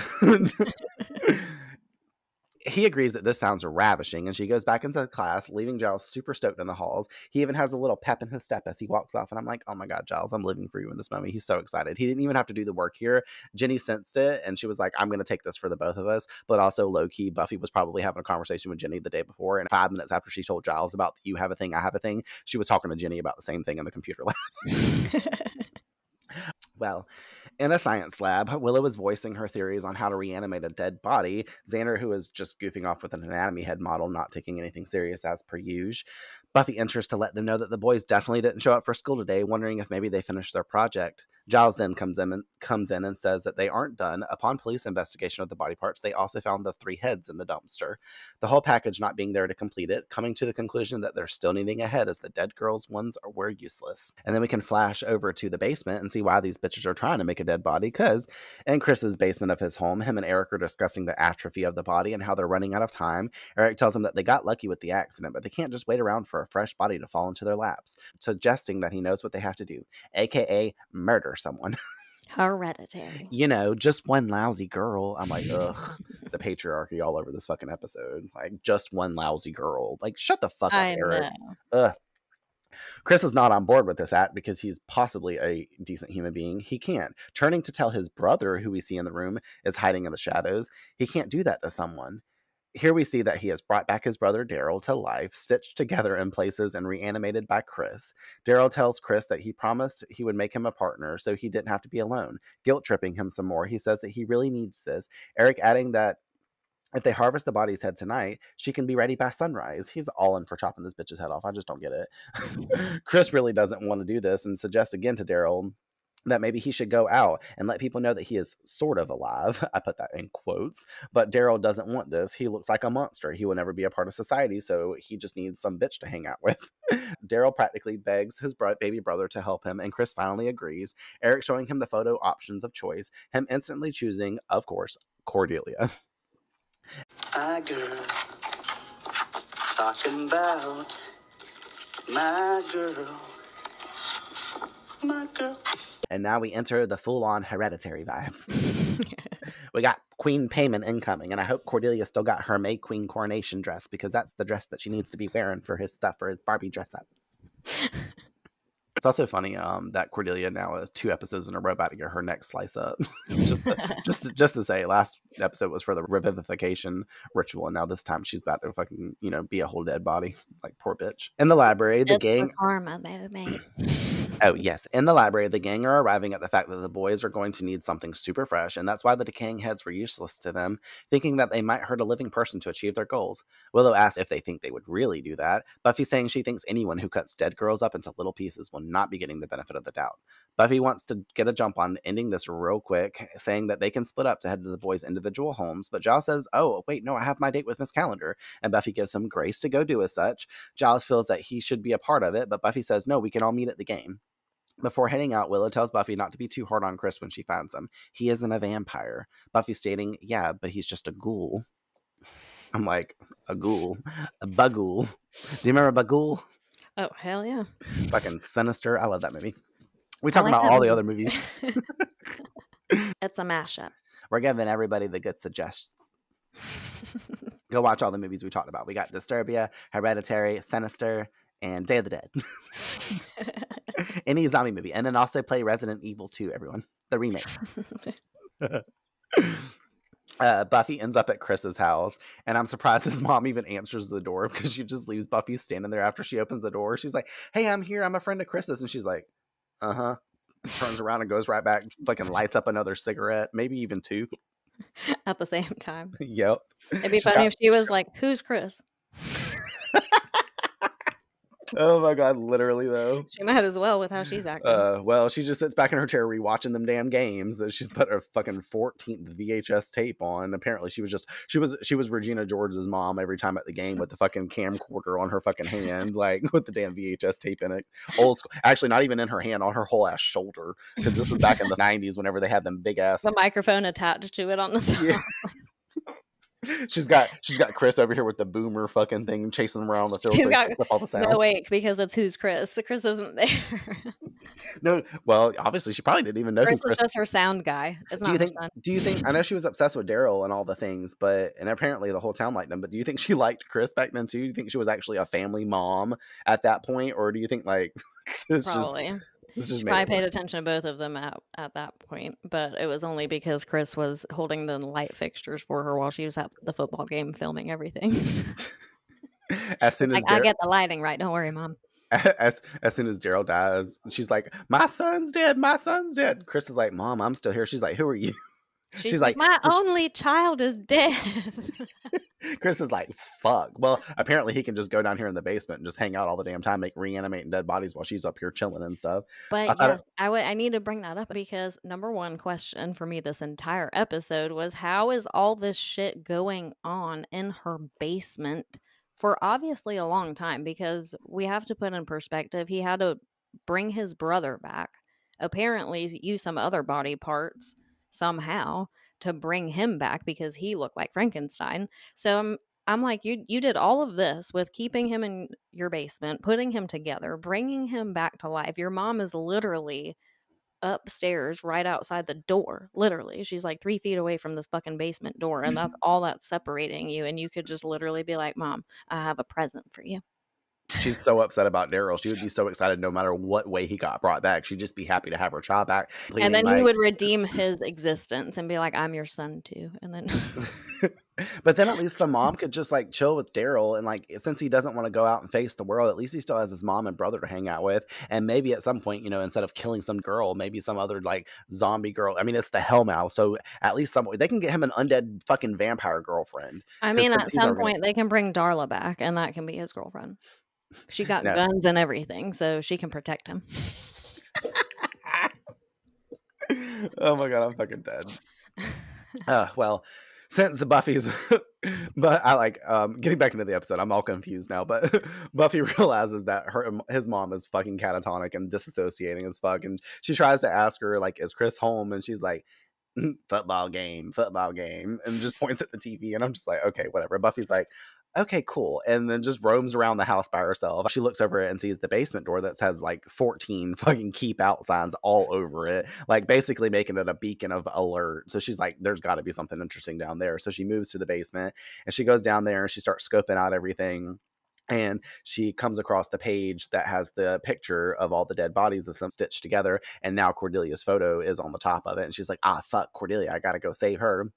Speaker 1: He agrees that this sounds ravishing, and she goes back into the class, leaving Giles super stoked in the halls. He even has a little pep in his step as he walks off, and I'm like, oh my God, Giles, I'm living for you in this moment. He's so excited. He didn't even have to do the work here. Jenny sensed it, and she was like, I'm going to take this for the both of us. But also, low-key, Buffy was probably having a conversation with Jenny the day before, and 5 minutes after she told Giles about you have a thing, I have a thing, she was talking to Jenny about the same thing in the computer lab. Well, in a science lab, Willow is voicing her theories on how to reanimate a dead body. Xander, who is just goofing off with an anatomy head model, not taking anything serious as per usual. Buffy enters to let them know that the boys definitely didn't show up for school today, wondering if maybe they finished their project. Giles then comes in and says that they aren't done. Upon police investigation of the body parts, they also found the 3 heads in the dumpster. The whole package not being there to complete it, coming to the conclusion that they're still needing a head as the dead girls' ones were useless. And then we can flash over to the basement and see why these bitches are trying to make a dead body, because in Chris's basement of his home, him and Eric are discussing the atrophy of the body and how they're running out of time. Eric tells him that they got lucky with the accident, but they can't just wait around for a fresh body to fall into their laps, suggesting that he knows what they have to do, aka murder someone.
Speaker 2: Hereditary.
Speaker 1: You know, just one lousy girl. I'm like, ugh, the patriarchy all over this fucking episode. Like, just one lousy girl. Like, shut the fuck up, Eric. Ugh. Chris is not on board with this act because he's possibly a decent human being. He can't. Turning to tell his brother, who we see in the room is hiding in the shadows, he can't do that to someone. Here we see that he has brought back his brother Daryl to life, stitched together in places and reanimated by Chris. Daryl tells Chris that he promised he would make him a partner so he didn't have to be alone, guilt-tripping him some more. He says that he really needs this, Eric adding that if they harvest the body's head tonight, she can be ready by sunrise. He's all in for chopping this bitch's head off. I just don't get it. Chris really doesn't want to do this and suggests again to Daryl that maybe he should go out and let people know that he is sort of alive. I put that in quotes. But Daryl doesn't want this. He looks like a monster. He will never be a part of society, so he just needs some bitch to hang out with. Daryl practically begs his baby brother to help him, and Chris finally agrees. Eric showing him the photo options of choice, him instantly choosing, of course, Cordelia.
Speaker 6: My girl, talking about my girl, my girl.
Speaker 1: And now we enter the full-on Hereditary vibes. We got Queen Payment incoming, and I hope Cordelia still got her May Queen coronation dress, because that's the dress that she needs to be wearing for his stuff, for his Barbie dress up. It's also funny that Cordelia now is 2 episodes in a row about to get her neck sliced up. just to say, last episode was for the revivification ritual, and now this time she's about to fucking, be a whole dead body. Like, poor bitch. In the library, the gang...
Speaker 2: karma, baby.
Speaker 1: Oh, yes. In the library, the gang are arriving at the fact that the boys are going to need something super fresh, and that's why the decaying heads were useless to them, thinking that they might hurt a living person to achieve their goals. Willow asks if they think they would really do that. Buffy saying she thinks anyone who cuts dead girls up into little pieces will not be getting the benefit of the doubt. Buffy wants to get a jump on ending this real quick, saying that they can split up to head to the boys' individual homes, but Giles says, oh, wait, no, I have my date with Miss Calendar, and Buffy gives him grace to go do as such. Giles feels that he should be a part of it, but Buffy says, no, we can all meet at the game. Before heading out, Willow tells Buffy not to be too hard on Chris when she finds him. He isn't a vampire. Buffy stating, yeah, but he's just a ghoul. I'm like, a ghoul? A baghoul. Do you remember Baghoul?
Speaker 2: Oh, hell yeah.
Speaker 1: Fucking Sinister. I love that movie. We talk about all the other movies.
Speaker 2: It's a mashup.
Speaker 1: We're giving everybody the good suggestions. Go watch all the movies we talked about. We got Disturbia, Hereditary, Sinister, and Day of the Dead. Any zombie movie. And then also play Resident Evil 2, everyone. The remake. Buffy ends up at Chris's house, and I'm surprised his mom even answers the door because she just leaves Buffy standing there after she opens the door. She's like, "Hey, I'm here. I'm a friend of Chris's," and she's like, "Uh-huh." Turns around and goes right back, fucking lights up another cigarette, maybe even 2.
Speaker 2: At the same time.
Speaker 1: Yep.
Speaker 2: It'd be funny if she was like, "Who's Chris?"
Speaker 1: Oh my god, literally though.
Speaker 2: She might as well with how she's acting.
Speaker 1: Well, she just sits back in her chair rewatching them damn games that she's put a fucking 14th VHS tape on. Apparently she was Regina George's mom every time at the game with the fucking camcorder on her fucking hand, like with the damn VHS tape in it. Old school. Actually, not even in her hand, on her whole ass shoulder. Because this was back in the 90s whenever they had them big ass.
Speaker 2: The microphone attached to it on the top.
Speaker 1: Yeah. She's got Chris over here with the boomer fucking thing chasing him around the field.
Speaker 2: She's got
Speaker 1: all the sound.
Speaker 2: no wake because it's who's Chris. Chris isn't there.
Speaker 1: No, well, obviously she probably didn't even know
Speaker 2: Chris
Speaker 1: who
Speaker 2: is just her sound guy. It's not her son.
Speaker 1: Do you think? I know she was obsessed with Daryl and all the things, and apparently the whole town liked him. But do you think she liked Chris back then too? Do you think she was actually a family mom at that point, or do you think like
Speaker 2: probably? She probably paid attention to both of them at that point, but it was only because Chris was holding the light fixtures for her while she was at the football game filming everything.
Speaker 1: As soon as
Speaker 2: I get the lighting right, don't worry, Mom.
Speaker 1: As soon as Daryl dies, she's like, "My son's dead. My son's dead." Chris is like, "Mom, I'm still here." She's like, "Who are you?"
Speaker 2: She's like, "My only child is dead."
Speaker 1: Chris is like, "Fuck." Well, apparently he can just go down here in the basement and just hang out all the damn time, reanimating dead bodies while she's up here chilling and stuff.
Speaker 2: But yes, I need to bring that up because number one question for me this entire episode was, how is all this shit going on in her basement for obviously a long time? Because we have to put in perspective, he had to bring his brother back, apparently use some other body parts somehow to bring him back because he looked like Frankenstein. So I'm like, you did all of this with keeping him in your basement, putting him together, bringing him back to life. Your mom is literally upstairs right outside the door. Literally, she's like 3 feet away from this fucking basement door, and that's all that's separating you. And you could just literally be like, "Mom, I have a present for you."
Speaker 1: She's so upset about Daryl. She would be so excited no matter what way he got brought back. She'd just be happy to have her child back.
Speaker 2: And then he would redeem his existence and be like, "I'm your son too." And then
Speaker 1: but then at least the mom could just like chill with Daryl, and like since he doesn't want to go out and face the world, at least he still has his mom and brother to hang out with. And maybe at some point, instead of killing some girl, maybe some other like zombie girl. I mean, it's the hell now, so at least they can get him an undead fucking vampire girlfriend.
Speaker 2: I mean, at some point they can bring Darla back, and that can be his girlfriend. She got guns and everything, so she can protect him.
Speaker 1: Oh my god, I'm fucking dead. Well, since Buffy's, but I like getting back into the episode. I'm all confused now, but Buffy realizes that his mom is fucking catatonic and disassociating as fuck, and she tries to ask her like, "Is Chris home?" And she's like, football game," and just points at the TV. And I'm just like, okay, whatever. Buffy's like, okay, cool. And then just roams around the house by herself. She looks over it and sees the basement door that has like 14 fucking keep out signs all over it, like basically making it a beacon of alert. So she's like, there's got to be something interesting down there. So she moves to the basement and she goes down there and she starts scoping out everything. And she comes across the page that has the picture of all the dead bodies of some stitched together. And now Cordelia's photo is on the top of it. And she's like, fuck, Cordelia, I got to go save her.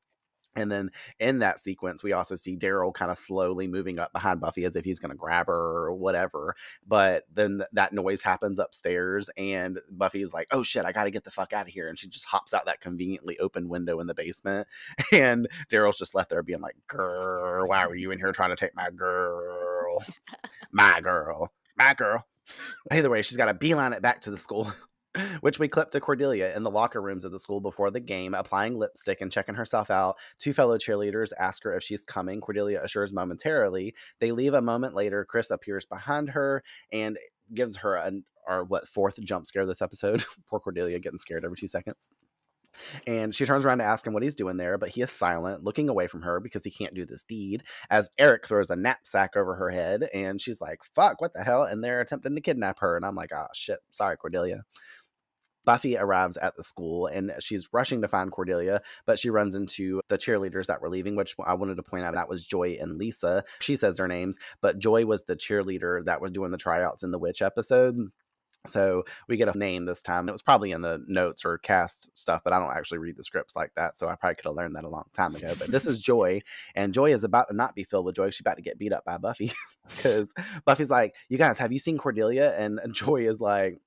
Speaker 1: And then in that sequence, we also see Daryl kind of slowly moving up behind Buffy as if he's going to grab her or whatever. But then that noise happens upstairs and Buffy's like, oh shit, I got to get the fuck out of here. And she just hops out that conveniently open window in the basement. And Daryl's just left there being like, girl, why were you in here trying to take my girl? My girl. Either way, she's got to beeline it back to the school. Which we clip to Cordelia in the locker rooms of the school before the game, applying lipstick and checking herself out. 2 fellow cheerleaders ask her if she's coming. Cordelia assures momentarily. They leave a moment later. Chris appears behind her and gives her our 4th jump scare this episode. Poor Cordelia getting scared every 2 seconds. And she turns around to ask him what he's doing there, but he is silent, looking away from her because he can't do this deed, as Eric throws a knapsack over her head, and she's like, fuck, what the hell? And they're attempting to kidnap her, and I'm like, oh, shit, sorry, Cordelia. Buffy arrives at the school and she's rushing to find Cordelia, but she runs into the cheerleaders that were leaving, which I wanted to point out that was Joy and Lisa. She says their names, but Joy was the cheerleader that was doing the tryouts in the witch episode. So we get a name this time. It was probably in the notes or cast stuff, but I don't actually read the scripts like that. So I probably could have learned that a long time ago. But this is Joy, and Joy is about to not be filled with joy. She's about to get beat up by Buffy because Buffy's like, you guys, have you seen Cordelia? And Joy is like,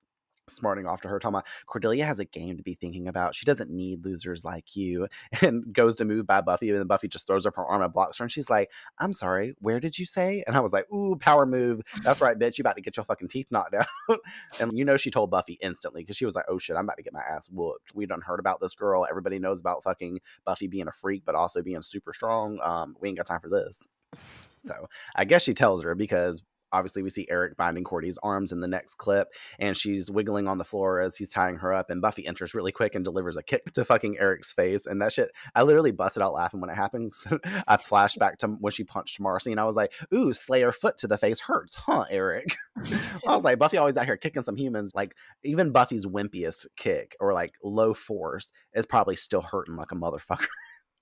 Speaker 1: smarting off to her, talking about Cordelia has a game to be thinking about. She doesn't need losers like you, and goes to move by Buffy, and then Buffy just throws up her arm and blocks her, and she's like, I'm sorry, where did you say? And I was like, ooh, power move. That's right, bitch, you about to get your fucking teeth knocked out. And you know she told Buffy instantly, because she was like, oh shit, I'm about to get my ass whooped. We done heard about this girl. Everybody knows about fucking Buffy being a freak, but also being super strong. We ain't got time for this. So I guess she tells her, because obviously we see Eric binding Cordy's arms in the next clip, and she's wiggling on the floor as he's tying her up, and Buffy enters really quick and delivers a kick to fucking Eric's face. And that shit, I literally busted out laughing when it happened. I flashed back to when she punched Marcy, and I was like, ooh, Slayer foot to the face hurts, huh, Eric? I was like, Buffy always out here kicking some humans. Like, even Buffy's wimpiest kick, or like low force, is probably still hurting like a motherfucker.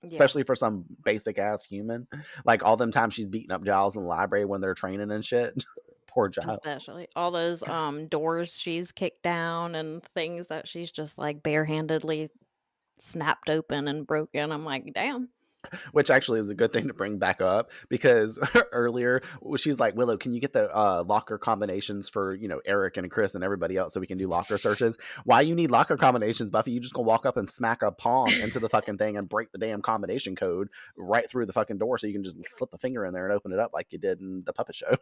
Speaker 1: Especially for some basic ass human. Like all them times she's beating up Giles in the library when they're training and shit. Poor Giles.
Speaker 2: Especially all those doors she's kicked down and things that she's just like barehandedly snapped open and broken. I'm like, damn.
Speaker 1: Which actually is a good thing to bring back up, because earlier she's like, Willow, can you get the locker combinations for, you know, Eric and Chris and everybody else so we can do locker searches? Why you need locker combinations, Buffy? You just gonna walk up and smack a palm into the fucking thing and break the damn combination code right through the fucking door, so you can just slip a finger in there and open it up like you did in the puppet show.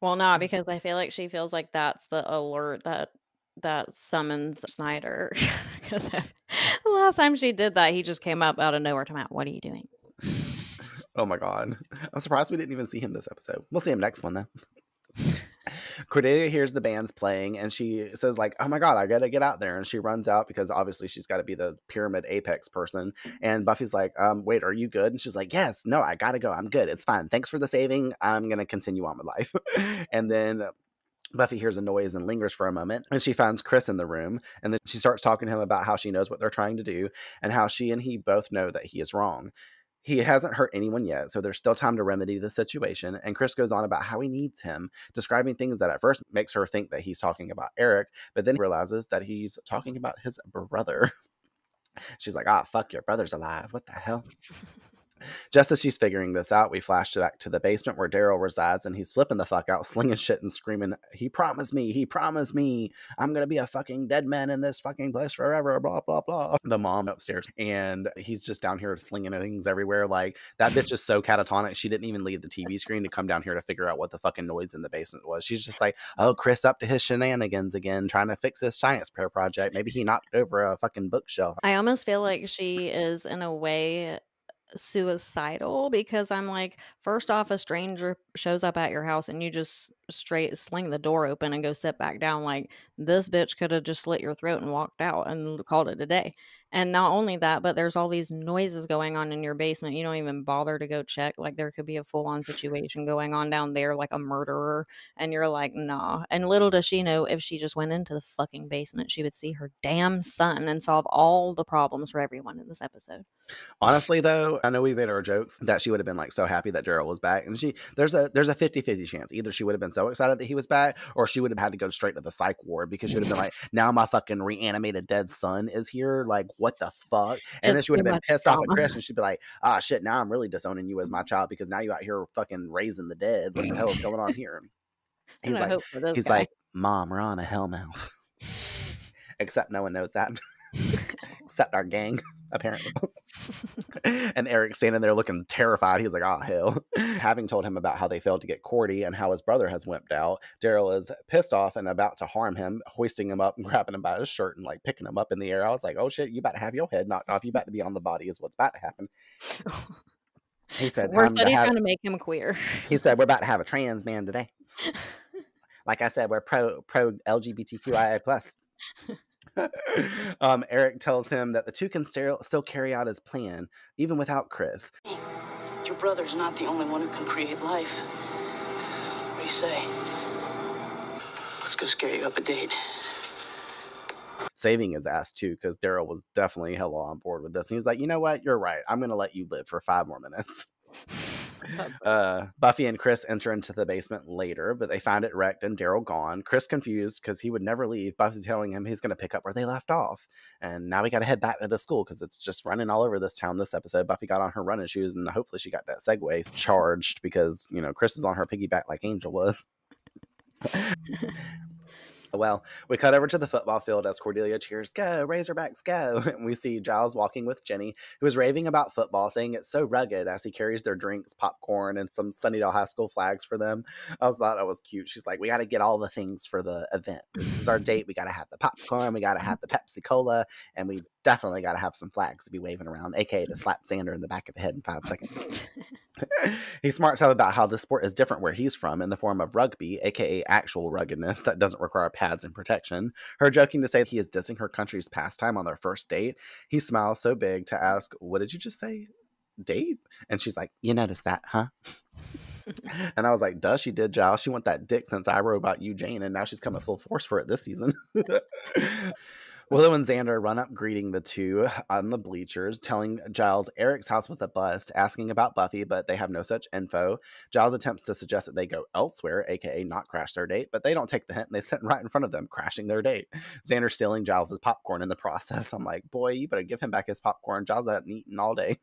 Speaker 2: Well, no, because I feel like she feels like that's the alert that summons Snyder. Because the last time she did that, he just came up out of nowhere to Matt. What are you doing?
Speaker 1: Oh my god. I'm surprised we didn't even see him this episode. We'll see him next one though. Cordelia hears the bands playing, and she says like, oh my god, I gotta get out there. And she runs out, because obviously she's got to be the pyramid apex person. And Buffy's like, wait, are you good? And she's like, yes, no, I gotta go, I'm good, it's fine, thanks for the saving, I'm gonna continue on with life. And then Buffy hears a noise and lingers for a moment, and she finds Chris in the room, and then she starts talking to him about how she knows what they're trying to do, and how she and he both know that he is wrong. He hasn't hurt anyone yet, so there's still time to remedy the situation. And Chris goes on about how he needs him, describing things that at first makes her think that he's talking about Eric, but then realizes that he's talking about his brother. She's like, fuck, your brother's alive. What the hell? Just as she's figuring this out, we flash back to the basement where Daryl resides, and he's flipping the fuck out, slinging shit and screaming, he promised me, I'm gonna be a fucking dead man in this fucking place forever, blah, blah, blah. The mom upstairs, and he's just down here slinging things everywhere. Like, that bitch is so catatonic, she didn't even leave the TV screen to come down here to figure out what the fucking noise in the basement was. She's just like, oh, Chris up to his shenanigans again, trying to fix this science fair project. Maybe he knocked over a fucking bookshelf.
Speaker 2: I almost feel like she is, in a way, suicidal, because I'm like, first off, a stranger shows up at your house and you just straight sling the door open and go sit back down. Like, this bitch could have just slit your throat and walked out and called it a day. And not only that, but there's all these noises going on in your basement. You don't even bother to go check. Like, there could be a full-on situation going on down there, like a murderer, and you're like, nah. And little does she know, if she just went into the fucking basement, she would see her damn son and solve all the problems for everyone in this episode.
Speaker 1: Honestly, though, I know we made our jokes that she would have been like so happy that Daryl was back, and there's a 50-50 chance. Either she would have been so excited that he was back, or she would have had to go straight to the psych ward, because she would have been like, now my fucking reanimated dead son is here, like, what the fuck? And then she would have been pissed off at Chris, and she'd be like, shit, now I'm really disowning you as my child, because now you out here fucking raising the dead. What the hell is going on here? He's like, Mom, we're on a hellmouth. Except no one knows that. Except our gang, apparently. And Eric's standing there looking terrified. He's like, oh, hell. Having told him about how they failed to get Cordy and how his brother has wimped out, Daryl is pissed off and about to harm him, hoisting him up and grabbing him by his shirt and like picking him up in the air. I was like, oh shit, you about to have your head knocked off. You about to be on the body is what's about to happen. He said,
Speaker 2: trying to make him queer.
Speaker 1: He said, we're about to have a trans man today. Like I said, we're pro LGBTQIA+. Eric tells him that the two can still carry out his plan, even without Chris.
Speaker 10: Your brother's not the only one who can create life. What do you say? Let's go scare you up a date.
Speaker 1: Saving his ass, too, because Daryl was definitely hella on board with this. And he's like, you know what? You're right. I'm going to let you live for 5 more minutes. Buffy and Chris enter into the basement later, but they find it wrecked and Daryl gone. Chris confused because he would never leave. Buffy's telling him he's going to pick up where they left off. And now we got to head back to the school because it's just running all over this town this episode. Buffy got on her running shoes and hopefully she got that Segway charged because, you know, Chris is on her piggyback like Angel was. Well, we cut over to the football field as Cordelia cheers, "Go, Razorbacks, go!" And we see Giles walking with Jenny, who is raving about football, saying it's so rugged as he carries their drinks, popcorn, and some Sunnydale High School flags for them. I thought that was cute. She's like, we got to get all the things for the event. This is our date. We got to have the popcorn. We got to have the Pepsi Cola. And we definitely got to have some flags to be waving around, aka to slap Xander in the back of the head in 5 seconds. He smarts out about how the sport is different where he's from in the form of rugby, aka actual ruggedness that doesn't require pads and protection. Her joking to say he is dissing her country's pastime on their first date. He smiles so big to ask, "What did you just say? Date?" And she's like, "You noticed that, huh?" And I was like, duh, she did, Giles. She want that dick since I wrote about you, Jane, and now she's coming full force for it this season. Willow and Xander run up greeting the two on the bleachers, telling Giles Eric's house was a bust, asking about Buffy, but they have no such info. Giles attempts to suggest that they go elsewhere, aka not crash their date, but they don't take the hint and they sit right in front of them, crashing their date. Xander stealing Giles's popcorn in the process. I'm like, boy, you better give him back his popcorn. Giles hasn't eaten all day.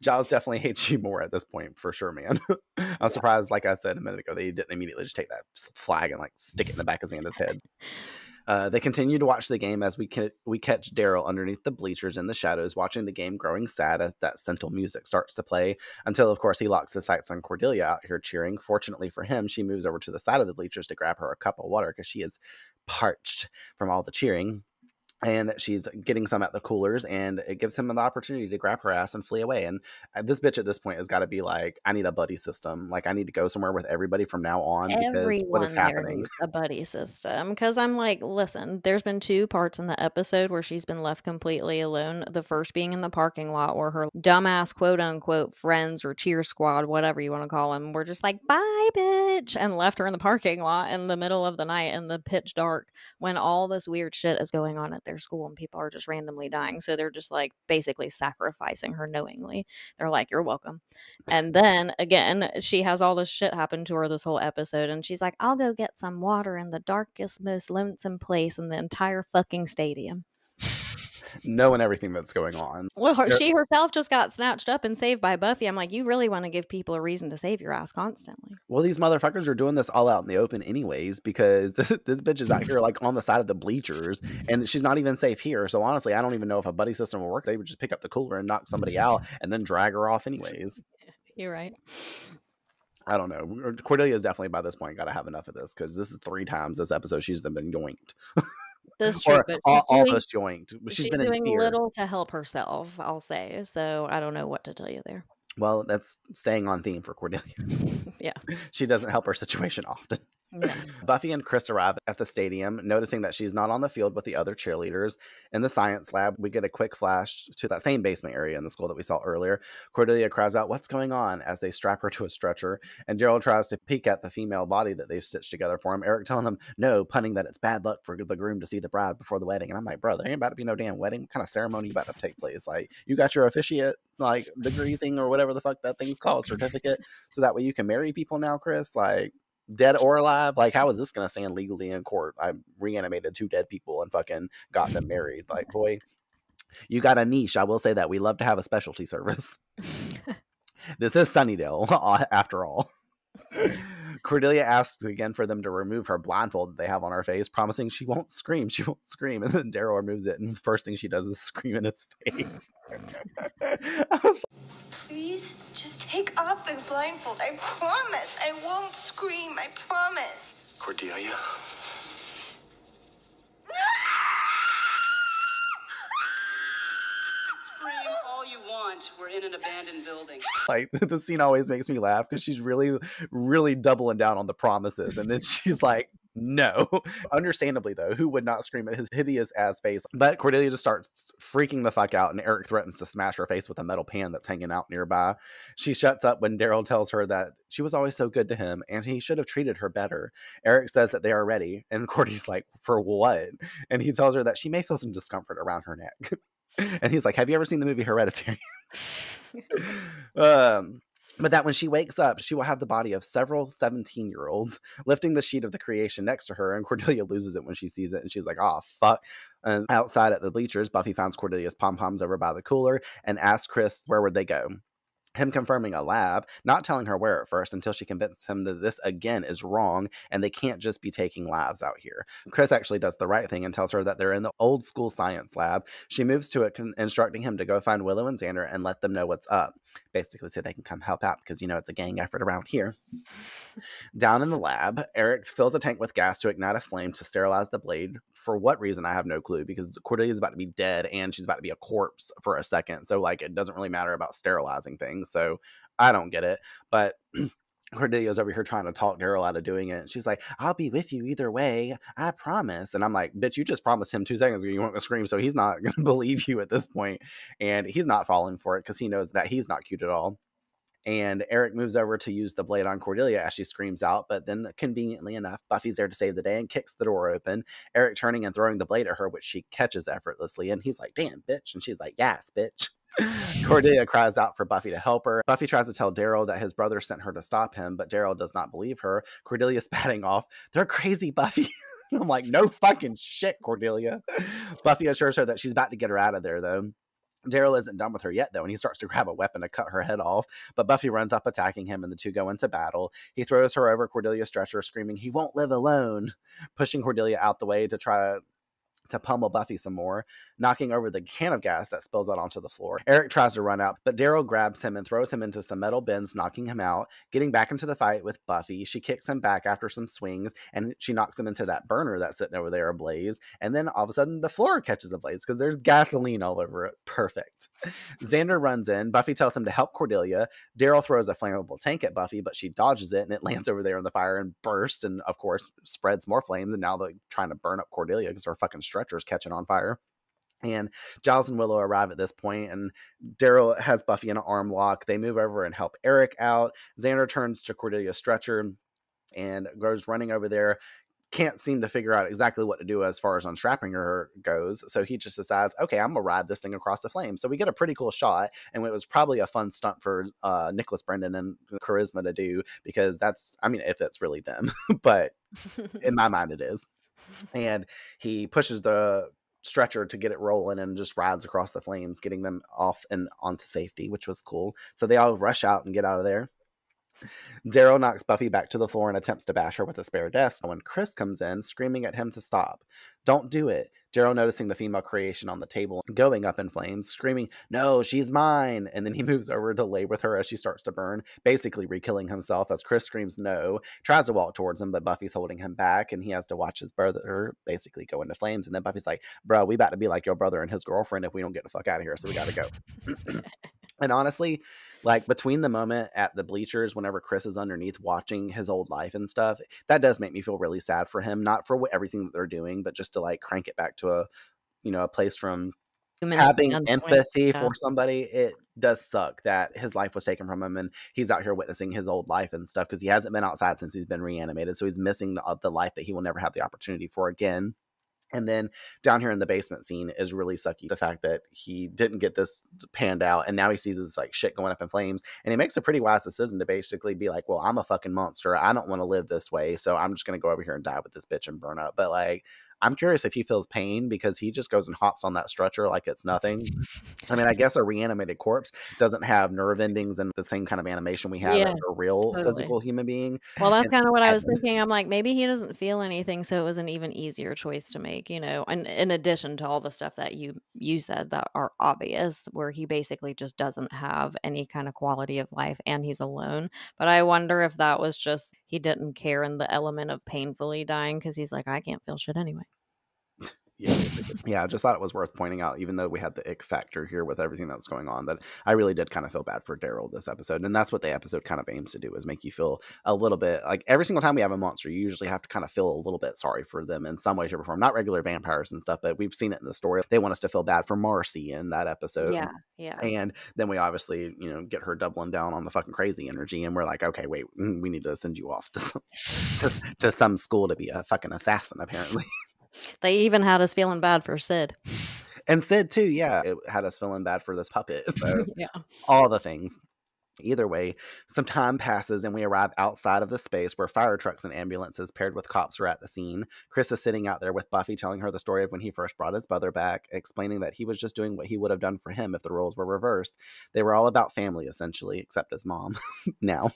Speaker 1: Giles definitely hates you more at this point, for sure, man. I'm surprised, like I said a minute ago, they didn't immediately just take that flag and like stick it in the back of Xander's head. They continue to watch the game as we catch Daryl underneath the bleachers in the shadows, watching the game growing sad as that Sentinel music starts to play, until, of course, he locks his sights on Cordelia out here cheering. Fortunately for him, she moves over to the side of the bleachers to grab her a cup of water because she is parched from all the cheering. And she's getting some at the coolers, and it gives him an opportunity to grab her ass and flee away. And this bitch at this point has got to be like, I need a buddy system. Like, I need to go somewhere with everybody from now on because what is happening?
Speaker 2: Needs a buddy system. Because I'm like, listen, there's been 2 parts in the episode where she's been left completely alone. The first being in the parking lot where her dumbass quote unquote friends or cheer squad, whatever you want to call them, were just like, bye, bitch, and left her in the parking lot in the middle of the night in the pitch dark when all this weird shit is going on at their school and people are just randomly dying. So they're just like basically sacrificing her knowingly. They're like, you're welcome. And then again, she has all this shit happen to her this whole episode, and she's like, I'll go get some water in the darkest, most lonesome place in the entire fucking stadium.
Speaker 1: Knowing everything that's going on.
Speaker 2: Well, she herself just got snatched up and saved by Buffy. I'm like, you really want to give people a reason to save your ass constantly.
Speaker 1: Well, these motherfuckers are doing this all out in the open anyways, because this bitch is out here like on the side of the bleachers, and she's not even safe here. So honestly, I don't even know if a buddy system will work. They would just pick up the cooler and knock somebody out and then drag her off anyways.
Speaker 2: You're right.
Speaker 1: I don't know. Cordelia's definitely by this point got to have enough of this, because this is 3 times this episode she's been yoinked.
Speaker 2: That's true, but
Speaker 1: almost joinked.
Speaker 2: She's been doing little to help herself, I'll say. So I don't know what to tell you there.
Speaker 1: Well, that's staying on theme for Cordelia.
Speaker 2: Yeah.
Speaker 1: She doesn't help her situation often.
Speaker 2: No.
Speaker 1: Buffy and Chris arrive at the stadium, noticing that she's not on the field with the other cheerleaders. In the science lab, we get a quick flash to that same basement area in the school that we saw earlier. Cordelia cries out, "What's going on?" as they strap her to a stretcher, and Daryl tries to peek at the female body that they've stitched together for him. Eric telling him no, punning that it's bad luck for the groom to see the bride before the wedding. And I'm like, bro, there ain't about to be no damn wedding. What kind of ceremony about to take place? Like, you got your officiate like degree thing or whatever the fuck that thing's called, certificate, so that way you can marry people now, Chris? Like, dead or alive? Like, how is this gonna stand legally in court? I reanimated 2 dead people and fucking got them married. Like, boy, you got a niche. I will say that we love to have a specialty service. This is Sunnydale after all. Cordelia asks again for them to remove her blindfold that they have on her face, promising she won't scream. She won't scream. And then Daryl removes it, and the first thing she does is scream in his face.
Speaker 8: Please, just take off the blindfold. I promise. I won't scream. I promise.
Speaker 4: Cordelia?
Speaker 10: Scream all you want. We're in an abandoned building.
Speaker 1: Like, the scene always makes me laugh because she's really, really doubling down on the promises. And then she's like, no. Understandably, though, who would not scream at his hideous ass face? But Cordelia just starts freaking the fuck out, and Eric threatens to smash her face with a metal pan that's hanging out nearby. She shuts up when Daryl tells her that she was always so good to him and he should have treated her better. Eric says that they are ready, and Cordy's like, for what? And he tells her that she may feel some discomfort around her neck. And he's like, have you ever seen the movie Hereditary? But that when she wakes up, she will have the body of several 17-year-olds lifting the sheet of the creation next to her, and Cordelia loses it when she sees it, and she's like, oh, fuck. And outside at the bleachers, Buffy finds Cordelia's pom-poms over by the cooler and asks Chris where would they go. Him confirming a lab, not telling her where at first until she convinces him that this again is wrong and they can't just be taking labs out here. Chris actually does the right thing and tells her that they're in the old school science lab. She moves to it, instructing him to go find Willow and Xander and let them know what's up. Basically, so they can come help out because, it's a gang effort around here. Down in the lab, Eric fills a tank with gas to ignite a flame to sterilize the blade. For what reason, I have no clue, because Cordelia's about to be dead and she's about to be a corpse for a second. So, it doesn't really matter about sterilizing things. So, I don't get it. But Cordelia's over here trying to talk Daryl out of doing it. And she's like, I'll be with you either way. I promise. And I'm like, bitch, you just promised him 2 seconds ago you weren't going to scream. So he's not going to believe you at this point. And he's not falling for it because he knows that he's not cute at all. And Eric moves over to use the blade on Cordelia as she screams out. But then, conveniently enough, Buffy's there to save the day and kicks the door open. Eric turning and throwing the blade at her, which she catches effortlessly. And he's like, damn, bitch. And she's like, yes, bitch. Cordelia cries out for Buffy to help her. Buffy tries to tell Daryl that his brother sent her to stop him, but Daryl does not believe her. Cordelia's spatting off, they're crazy, Buffy. I'm like, no fucking shit, Cordelia. Buffy assures her that she's about to get her out of there, though. Daryl isn't done with her yet, though, and he starts to grab a weapon to cut her head off, but Buffy runs up attacking him, and the two go into battle. He throws her over Cordelia's stretcher, screaming, he won't live alone, pushing Cordelia out the way to try to pummel Buffy some more, knocking over the can of gas that spills out onto the floor. Eric tries to run out, but Daryl grabs him and throws him into some metal bins, knocking him out. Getting back into the fight with Buffy, she kicks him back after some swings, and she knocks him into that burner that's sitting over there ablaze, and then all of a sudden the floor catches ablaze because there's gasoline all over it. Perfect. Xander runs in. Buffy tells him to help Cordelia. Daryl throws a flammable tank at Buffy, but she dodges it, and it lands over there in the fire and bursts, and of course spreads more flames, and now they're trying to burn up Cordelia because her fucking stretcher's catching on fire. And Giles and Willow arrive at this point, and Daryl has Buffy in an arm lock. They move over and help Eric out. Xander turns to Cordelia's stretcher and goes running over there. Can't seem to figure out exactly what to do as far as unstrapping her goes. So he just decides, okay, I'm going to ride this thing across the flames. So we get a pretty cool shot, and it was probably a fun stunt for Nicholas Brendan and Charisma to do, because that's, I mean, if that's really them, but in my mind it is. And he pushes the stretcher to get it rolling and just rides across the flames, getting them off and onto safety, which was cool. So they all rush out and get out of there. Daryl knocks Buffy back to the floor and attempts to bash her with a spare desk when Chris comes in, screaming at him to stop. Don't do it. Daryl, noticing the female creation on the table going up in flames, screaming, no, she's mine. And then he moves over to lay with her as she starts to burn, basically re-killing himself as Chris screams no, tries to walk towards him, but Buffy's holding him back, and he has to watch his brother basically go into flames. And then Buffy's like, bro, we about to be like your brother and his girlfriend if we don't get the fuck out of here, so we gotta go. And honestly, like, between the moment at the bleachers, whenever Chris is underneath watching his old life and stuff, that does make me feel really sad for him. Not for everything that they're doing, but just to like crank it back to a place from having empathy for somebody. It does suck that his life was taken from him, and he's out here witnessing his old life and stuff because he hasn't been outside since he's been reanimated. So he's missing the life that he will never have the opportunity for again. And then down here in the basement scene is really sucky. The fact that he didn't get this panned out, and now he sees his like shit going up in flames, and he makes a pretty wise decision to basically be like, well, I'm a fucking monster. I don't want to live this way. So I'm just going to go over here and die with this bitch and burn up. But like, I'm curious if he feels pain because he just goes and hops on that stretcher like it's nothing. I mean, I guess a reanimated corpse doesn't have nerve endings and the same kind of animation we have as a real physical human being.
Speaker 2: Well, that's kind of what I was thinking. I'm like, maybe he doesn't feel anything, so it was an even easier choice to make, and in addition to all the stuff that you said that are obvious, where he basically just doesn't have any kind of quality of life and he's alone. But I wonder if that was just he didn't care in the element of painfully dying because he's like, I can't feel shit anyway.
Speaker 1: Yeah, I just thought it was worth pointing out, even though we had the ick factor here with everything that's going on, that I really did kind of feel bad for Daryl this episode. And that's what the episode kind of aims to do, is make you feel a little bit like every single time we have a monster, you usually have to kind of feel a little bit sorry for them in some way, shape, or form. Not regular vampires and stuff, but we've seen it in the story. They want us to feel bad for Marcy in that episode.
Speaker 2: Yeah.
Speaker 1: And then we obviously, get her doubling down on the fucking crazy energy. And we're like, okay, wait, we need to send you off to some school to be a fucking assassin, apparently.
Speaker 2: They even had us feeling bad for Sid.
Speaker 1: And Sid too, yeah. It had us feeling bad for this puppet. So
Speaker 2: Yeah.
Speaker 1: all the things. Either way, some time passes and we arrive outside of the space where fire trucks and ambulances paired with cops are at the scene. Chris is sitting out there with Buffy telling her the story of when he first brought his brother back, explaining that he was just doing what he would have done for him if the roles were reversed. They were all about family, essentially, except his mom. Now,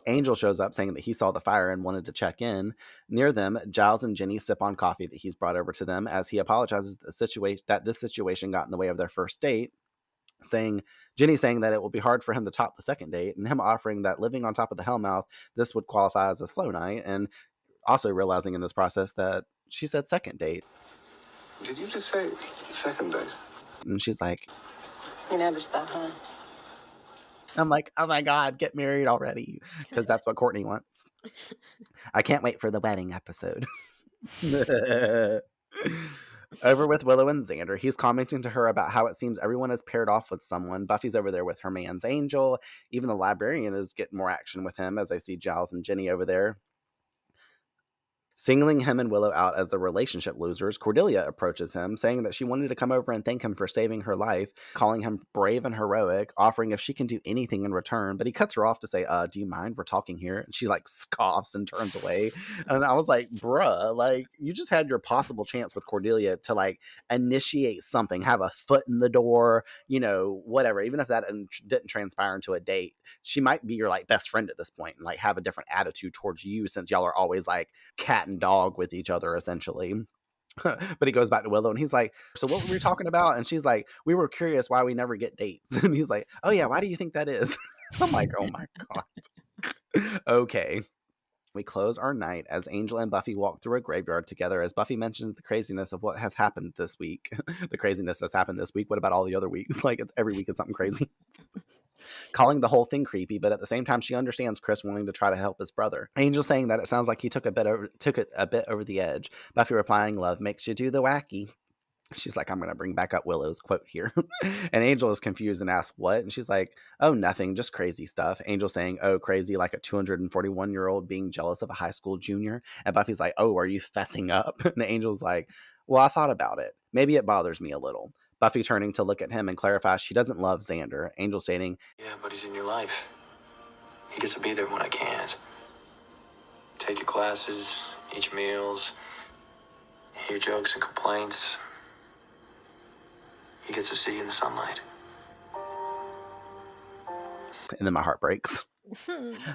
Speaker 1: Angel shows up saying that he saw the fire and wanted to check in. Near them, Giles and Jenny sip on coffee that he's brought over to them as he apologizes that this situation got in the way of their first date. Jenny saying that it will be hard for him to top the second date, and him offering that living on top of the Hellmouth, this would qualify as a slow night, and also realizing in this process that she said second date.
Speaker 4: Did you just say second date?
Speaker 1: And she's like,
Speaker 10: You noticed that, huh?
Speaker 1: I'm like, oh my God, get married already, because that's what Courtney wants. I can't wait for the wedding episode. Over with Willow and Xander, he's commenting to her about how it seems everyone is paired off with someone. Buffy's over there with her man's Angel. Even the librarian is getting more action with him as I see Giles and Jenny over there. Singling him and Willow out as the relationship losers, Cordelia approaches him, saying that she wanted to come over and thank him for saving her life, calling him brave and heroic, offering if she can do anything in return. But he cuts her off to say, do you mind? We're talking here. And she like scoffs and turns away. And I was like, bruh, like you just had your possible chance with Cordelia to like initiate something, have a foot in the door, you know, whatever. Even if that didn't transpire into a date, she might be your like best friend at this point and like have a different attitude towards you since y'all are always like cat and dog with each other essentially. But he goes back to Willow and he's like, so what were we talking about? And she's like, we were curious why we never get dates. And he's like, oh yeah, why do you think that is? I'm like, oh my God. Okay. We close our night as Angel and Buffy walk through a graveyard together as Buffy mentions the craziness of what has happened this week. The craziness that's happened this week. What about all the other weeks? Like it's every week is something crazy. Calling the whole thing creepy, but at the same time she understands Chris wanting to try to help his brother. Angel saying that it sounds like he took it a bit over the edge. Buffy replying, love makes you do the wacky. She's like, I'm going to bring back up Willow's quote here. And Angel is confused and asks what? And she's like, oh, nothing, just crazy stuff. Angel saying, oh, crazy, like a 241-year-old being jealous of a high school junior. And Buffy's like, oh, are you fessing up? And Angel's like, well, I thought about it. Maybe it bothers me a little. Buffy turning to look at him and clarify she doesn't love Xander. Angel stating,
Speaker 5: yeah, but he's in your life. He gets to be there when I can't. Take your classes, eat your meals, hear jokes and complaints. He gets to see you in the sunlight.
Speaker 1: And then my heart breaks.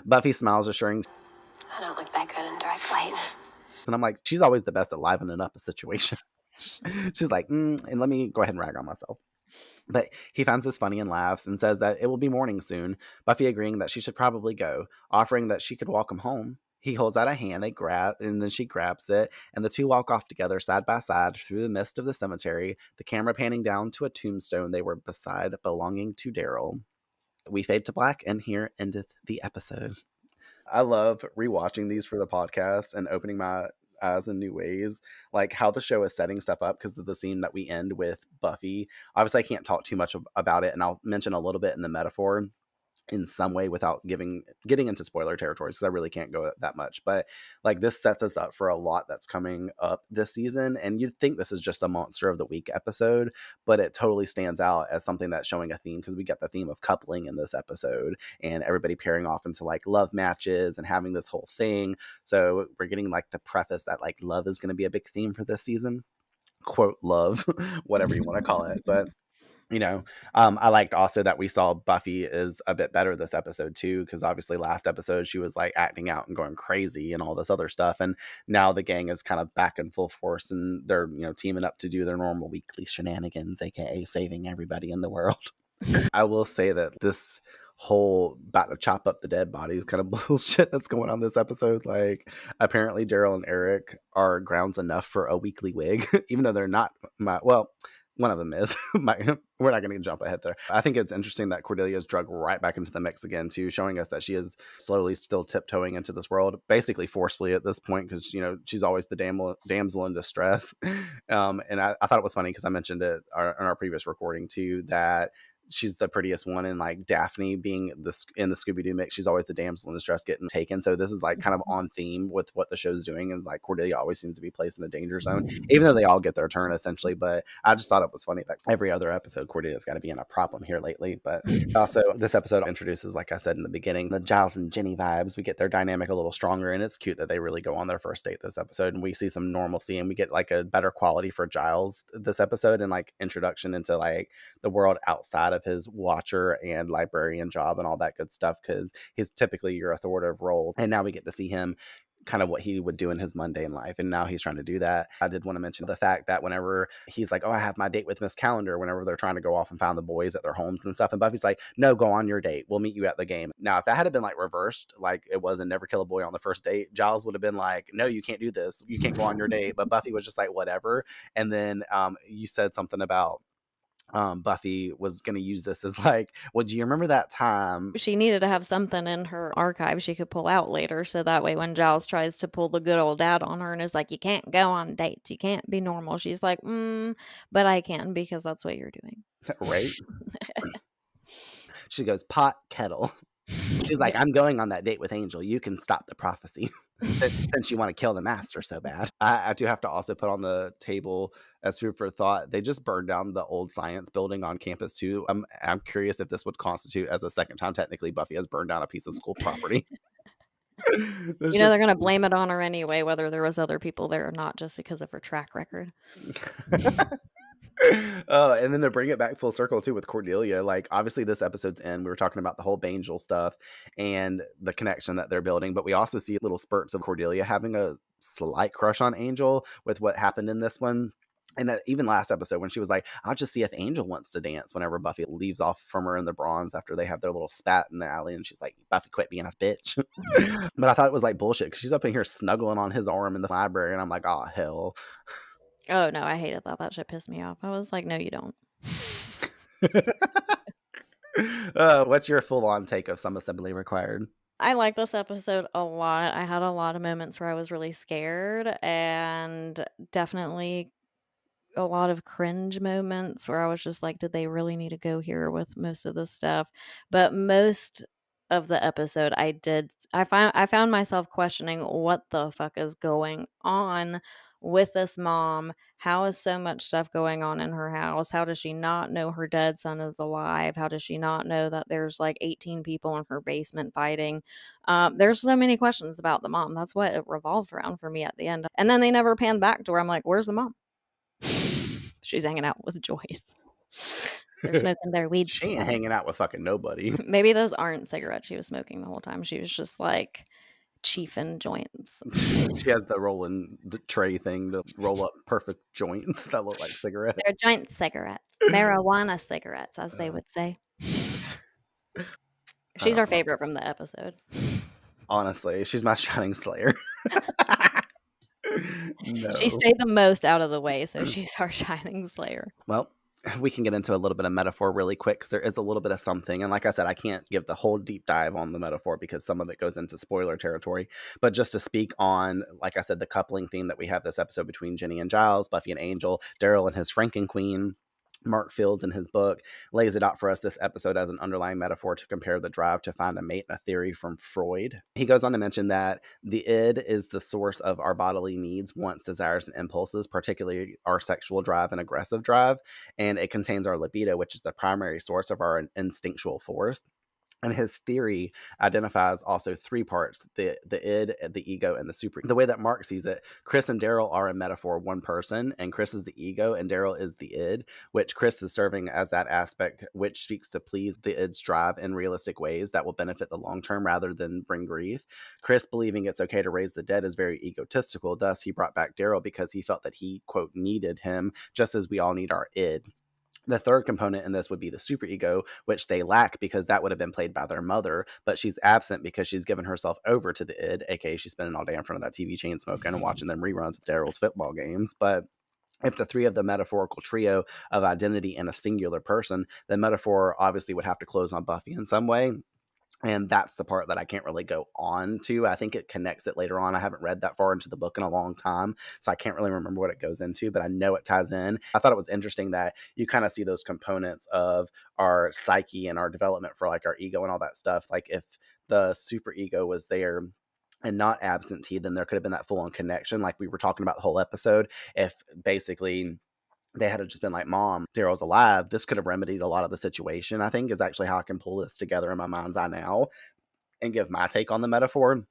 Speaker 1: Buffy smiles, assuring,
Speaker 3: I don't look that good in dark light.
Speaker 1: and I'm like, she's always the best at livening up a situation. She's like, and let me go ahead and rag on myself. But he finds this funny and laughs and says that it will be morning soon. Buffy agreeing that she should probably go, offering that she could walk him home. He holds out a hand, and then she grabs it, and the two walk off together side by side through the mist of the cemetery, the camera panning down to a tombstone they were beside belonging to Daryl. We fade to black, and here endeth the episode. I love rewatching these for the podcast and opening my eyes in new ways, like how the show is setting stuff up because of the scene that we end with Buffy. Obviously, I can't talk too much about it, and I'll mention a little bit in the metaphor in some way without getting into spoiler territories because I really can't go that much. But like this sets us up for a lot that's coming up this season, and you'd think this is just a monster of the week episode, but it totally stands out as something that's showing a theme because we get the theme of coupling in this episode and everybody pairing off into like love matches and having this whole thing. So we're getting like the preface that like love is going to be a big theme for this season, quote love, whatever you want to call it. But you know, I liked also that we saw Buffy is a bit better this episode too, because obviously last episode she was like acting out and going crazy and all this other stuff, and now the gang is kind of back in full force and they're, you know, teaming up to do their normal weekly shenanigans, aka saving everybody in the world. I will say that this whole about to chop up the dead bodies kind of bullshit that's going on this episode, like apparently Daryl and Eric are grounds enough for a weekly wig, even though they're not one of them is. We're not going to jump ahead there. I think it's interesting that Cordelia is drugged right back into the mix again, too, showing us that she is slowly still tiptoeing into this world, basically forcefully at this point, because, you know, she's always the damsel in distress. And I thought it was funny because I mentioned it in our previous recording, too, that she's the prettiest one, and like Daphne being in the Scooby-Doo mix, she's always the damsel in distress getting taken. So this is like kind of on theme with what the show's doing, and like Cordelia always seems to be placed in the danger zone, even though they all get their turn essentially. But I just thought it was funny that every other episode Cordelia's got to be in a problem here lately. But also this episode introduces, like I said in the beginning, the Giles and Ginny vibes. We get their dynamic a little stronger, and it's cute that they really go on their first date this episode, and we see some normalcy, and we get like a better quality for Giles this episode, and like introduction into like the world outside of his watcher and librarian job and all that good stuff, because he's typically your authoritative role, and now we get to see him kind of what he would do in his mundane life, and now he's trying to do that. I did want to mention the fact that whenever he's like, oh, I have my date with Miss Calendar, whenever they're trying to go off and find the boys at their homes and stuff, and Buffy's like, no, go on your date, we'll meet you at the game. Now if that had been like reversed, like it was in Never Kill a Boy on the First Date, Giles would have been like, no, you can't do this, you can't go on your date. But Buffy was just like, whatever. And then you said something about Buffy was going to use this as like, well, do you remember that time?
Speaker 2: She needed to have something in her archive she could pull out later, so that way when Giles tries to pull the good old dad on her and is like, you can't go on dates, you can't be normal, she's like, but I can, because that's what you're doing.
Speaker 1: Right? She goes, pot, kettle. She's like, I'm going on that date with Angel, you can stop the prophecy. Since you want to kill the master so bad. I do have to also put on the table as food for thought, they just burned down the old science building on campus too. I'm curious if this would constitute as a second time technically Buffy has burned down a piece of school property.
Speaker 2: They're going to blame it on her anyway, whether there was other people there or not, just because of her track record.
Speaker 1: And then to bring it back full circle too with Cordelia, like obviously this episode's end, we were talking about the whole Bangel stuff and the connection that they're building, but we also see little spurts of Cordelia having a slight crush on Angel with what happened in this one. And even last episode when she was like, I'll just see if Angel wants to dance, whenever Buffy leaves off from her in the bronze after they have their little spat in the alley, and she's like, Buffy, quit being a bitch. But I thought it was like bullshit, because she's up in here snuggling on his arm in the library, and I'm like, oh hell.
Speaker 2: Oh no, I hated that. That shit pissed me off. I was like, no, you don't.
Speaker 1: What's your full-on take of Some Assembly Required?
Speaker 2: I like this episode a lot. I had a lot of moments where I was really scared, and definitely a lot of cringe moments where I was just like, did they really need to go here with most of this stuff? But most of the episode I found myself questioning what the fuck is going on with this mom. How is so much stuff going on in her house? How does she not know her dead son is alive? How does she not know that there's like 18 people in her basement fighting? There's so many questions about the mom. That's what it revolved around for me at the end. And then they never panned back to her. I'm like, where's the mom? She's hanging out with Joyce. They're smoking their weed.
Speaker 1: She ain't hanging out with fucking nobody.
Speaker 2: Maybe those aren't cigarettes she was smoking the whole time. She was just like chiefing joints.
Speaker 1: She has the rolling tray thing, the roll up perfect joints that look like cigarettes.
Speaker 2: They're joint cigarettes. Marijuana cigarettes, as they would say. She's our favorite from the episode.
Speaker 1: Honestly, she's my shining slayer. No.
Speaker 2: She stayed the most out of the way, so she's our shining slayer.
Speaker 1: Well, we can get into a little bit of metaphor really quick, because there is a little bit of something. And like I said, I can't give the whole deep dive on the metaphor because some of it goes into spoiler territory. But just to speak on, like I said, the coupling theme that we have this episode between Ginny and Giles, Buffy and Angel, Daryl and his Frankenqueen. Mark Fields in his book lays it out for us this episode as an underlying metaphor to compare the drive to find a mate, a theory from Freud. He goes on to mention that the id is the source of our bodily needs, wants, desires, and impulses, particularly our sexual drive and aggressive drive, and it contains our libido, which is the primary source of our instinctual force. And his theory identifies also three parts, the id, the ego, and the super. The way that Mark sees it, Chris and Daryl are in metaphor one person, and Chris is the ego and Daryl is the id, which Chris is serving as that aspect which seeks to please the id's drive in realistic ways that will benefit the long term rather than bring grief. Chris, believing it's okay to raise the dead, is very egotistical. Thus, he brought back Daryl because he felt that he, quote, needed him, just as we all need our id. The third component in this would be the superego, which they lack because that would have been played by their mother, but she's absent because she's given herself over to the id, aka she's spending all day in front of that TV chain smoking and watching them reruns of Daryl's football games. But if the three of the metaphorical trio of identity in a singular person, the metaphor obviously would have to close on Buffy in some way. And that's the part that I can't really go on to. I think it connects it later on. I haven't read that far into the book in a long time, so I can't really remember what it goes into, but I know it ties in. I thought it was interesting that you kind of see those components of our psyche and our development for like our ego and all that stuff. Like if the super ego was there and not absentee, then there could have been that full-on connection like we were talking about the whole episode. If basically they had just been like, Mom, Daryl's alive, this could have remedied a lot of the situation, I think, is actually how I can pull this together in my mind's eye now and give my take on the metaphor.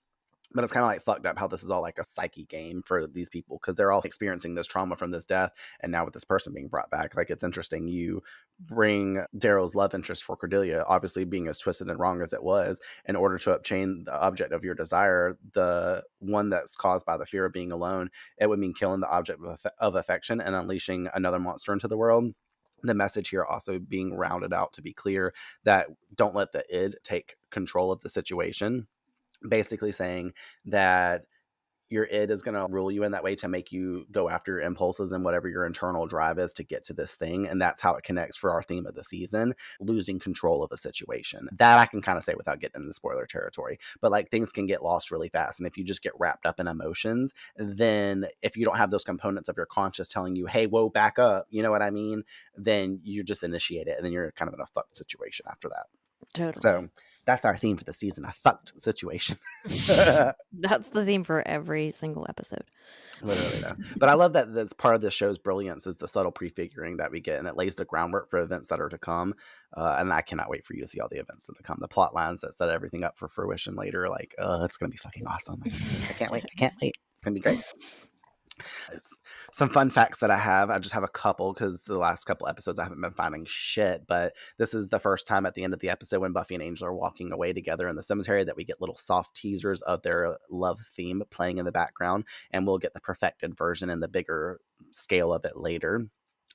Speaker 1: But it's kind of like fucked up how this is all like a psyche game for these people because they're all experiencing this trauma from this death. And now with this person being brought back, like it's interesting. You bring Daryl's love interest for Cordelia, obviously being as twisted and wrong as it was, in order to obtain the object of your desire, the one that's caused by the fear of being alone. It would mean killing the object of affection and unleashing another monster into the world. The message here also being rounded out to be clear that don't let the id take control of the situation. Basically saying that your id is going to rule you in that way to make you go after your impulses and whatever your internal drive is to get to this thing. And that's how it connects for our theme of the season, losing control of a situation. That I can kind of say without getting into spoiler territory. But like things can get lost really fast. And if you just get wrapped up in emotions, then if you don't have those components of your conscious telling you, hey, whoa, back up, you know what I mean? Then you just initiate it and then you're kind of in a fucked situation after that.
Speaker 2: Totally.
Speaker 1: So that's our theme for the season, a fucked situation.
Speaker 2: That's the theme for every single episode.
Speaker 1: Literally, though. But I love that that's part of the show's brilliance is the subtle prefiguring that we get, and it lays the groundwork for events that are to come. And I cannot wait for you to see all the events that come, the plot lines that set everything up for fruition later. Like, it's going to be fucking awesome. I can't wait. I can't wait. It's going to be great. Some fun facts that I have. I just have a couple because the last couple episodes I haven't been finding shit, but this is the first time at the end of the episode when Buffy and Angel are walking away together in the cemetery that we get little soft teasers of their love theme playing in the background, and we'll get the perfected version and the bigger scale of it later.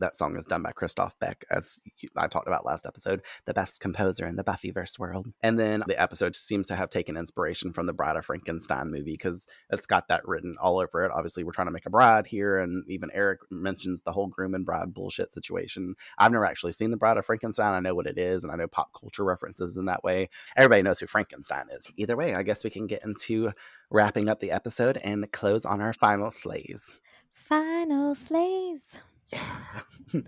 Speaker 1: That song is done by Christoph Beck, as I talked about last episode, the best composer in the Buffyverse world. And then the episode seems to have taken inspiration from the Bride of Frankenstein movie because it's got that written all over it. Obviously, we're trying to make a bride here, and even Eric mentions the whole groom and bride bullshit situation. I've never actually seen the Bride of Frankenstein. I know what it is, and I know pop culture references in that way. Everybody knows who Frankenstein is. Either way, I guess we can get into wrapping up the episode and close on our final slays.
Speaker 2: Final slays.
Speaker 1: Yeah.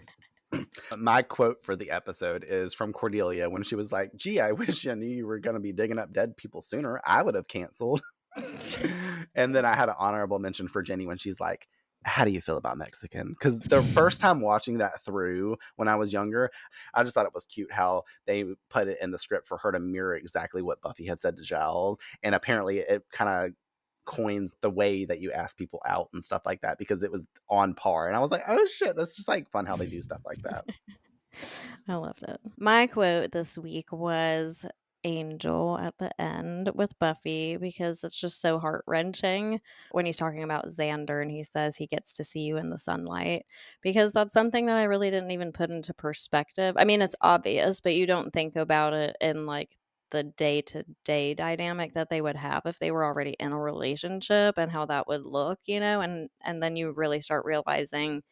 Speaker 1: My quote for the episode is from Cordelia when she was like, gee, I wish I knew you were going to be digging up dead people sooner. I would have canceled. And then I had an honorable mention for Jenny when she's like, how do you feel about Mexican? Because the first time watching that through when I was younger, I just thought it was cute how they put it in the script for her to mirror exactly what Buffy had said to Giles. And apparently it kind of coins the way that you ask people out and stuff like that because it was on par. And I was like, oh shit, that's just like fun how they do stuff like that.
Speaker 2: I loved it. My quote this week was Angel at the end with Buffy because it's just so heart-wrenching when he's talking about Xander and he says he gets to see you in the sunlight, because that's something that I really didn't even put into perspective. I mean, it's obvious, but you don't think about it in like the day-to-day dynamic that they would have if they were already in a relationship and how that would look, and then you really start realizing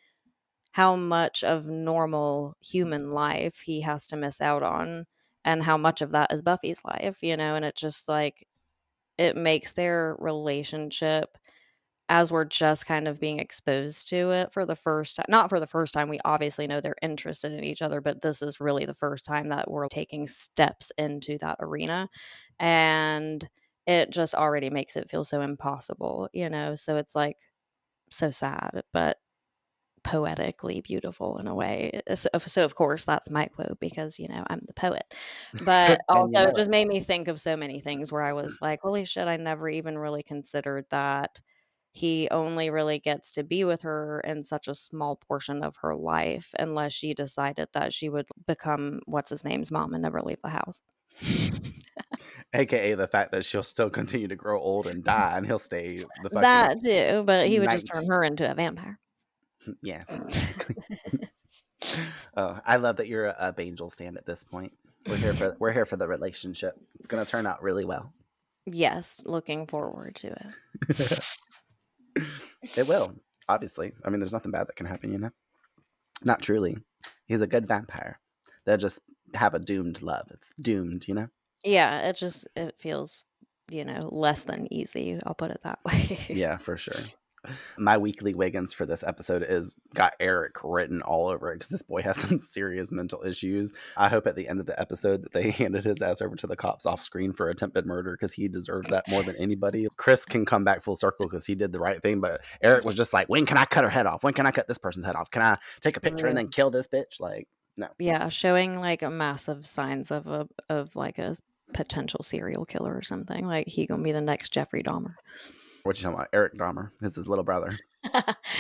Speaker 2: how much of normal human life he has to miss out on and how much of that is Buffy's life, and it just like it makes their relationship, as we're just kind of being exposed to it for the first time, not for the first time, we obviously know they're interested in each other, but this is really the first time that we're taking steps into that arena, and it just already makes it feel so impossible, so it's like so sad, but poetically beautiful in a way. So of course that's my quote because I'm the poet, but also it just made me think of so many things where I was like, holy shit, I never even really considered that he only really gets to be with her in such a small portion of her life unless she decided that she would become what's his name's mom and never leave the house.
Speaker 1: AKA the fact that she'll still continue to grow old and die and he'll stay the fucking
Speaker 2: that too, but he would just turn her into a vampire.
Speaker 1: Yes, exactly. Oh, I love that you're a Angel stan at this point. We're here for the relationship. It's gonna turn out really well.
Speaker 2: Yes, looking forward to it.
Speaker 1: It will, obviously. I mean, there's nothing bad that can happen, Not truly. He's a good vampire. They'll just have a doomed love. It's doomed,
Speaker 2: Yeah, it feels, less than easy. I'll put it that way.
Speaker 1: Yeah, for sure. My weekly Wiggins for this episode is got Eric written all over it because this boy has some serious mental issues. I hope at the end of the episode that they handed his ass over to the cops off screen for attempted murder because he deserved that more than anybody. Chris can come back full circle because he did the right thing, but Eric was just like, when can I cut her head off? When can I cut this person's head off? Can I take a picture and then kill this bitch? Like, no.
Speaker 2: Yeah, showing like a massive signs of like a potential serial killer or something. Like he gonna be the next Jeffrey Dahmer.
Speaker 1: What you talking about? Eric Dahmer is his little brother.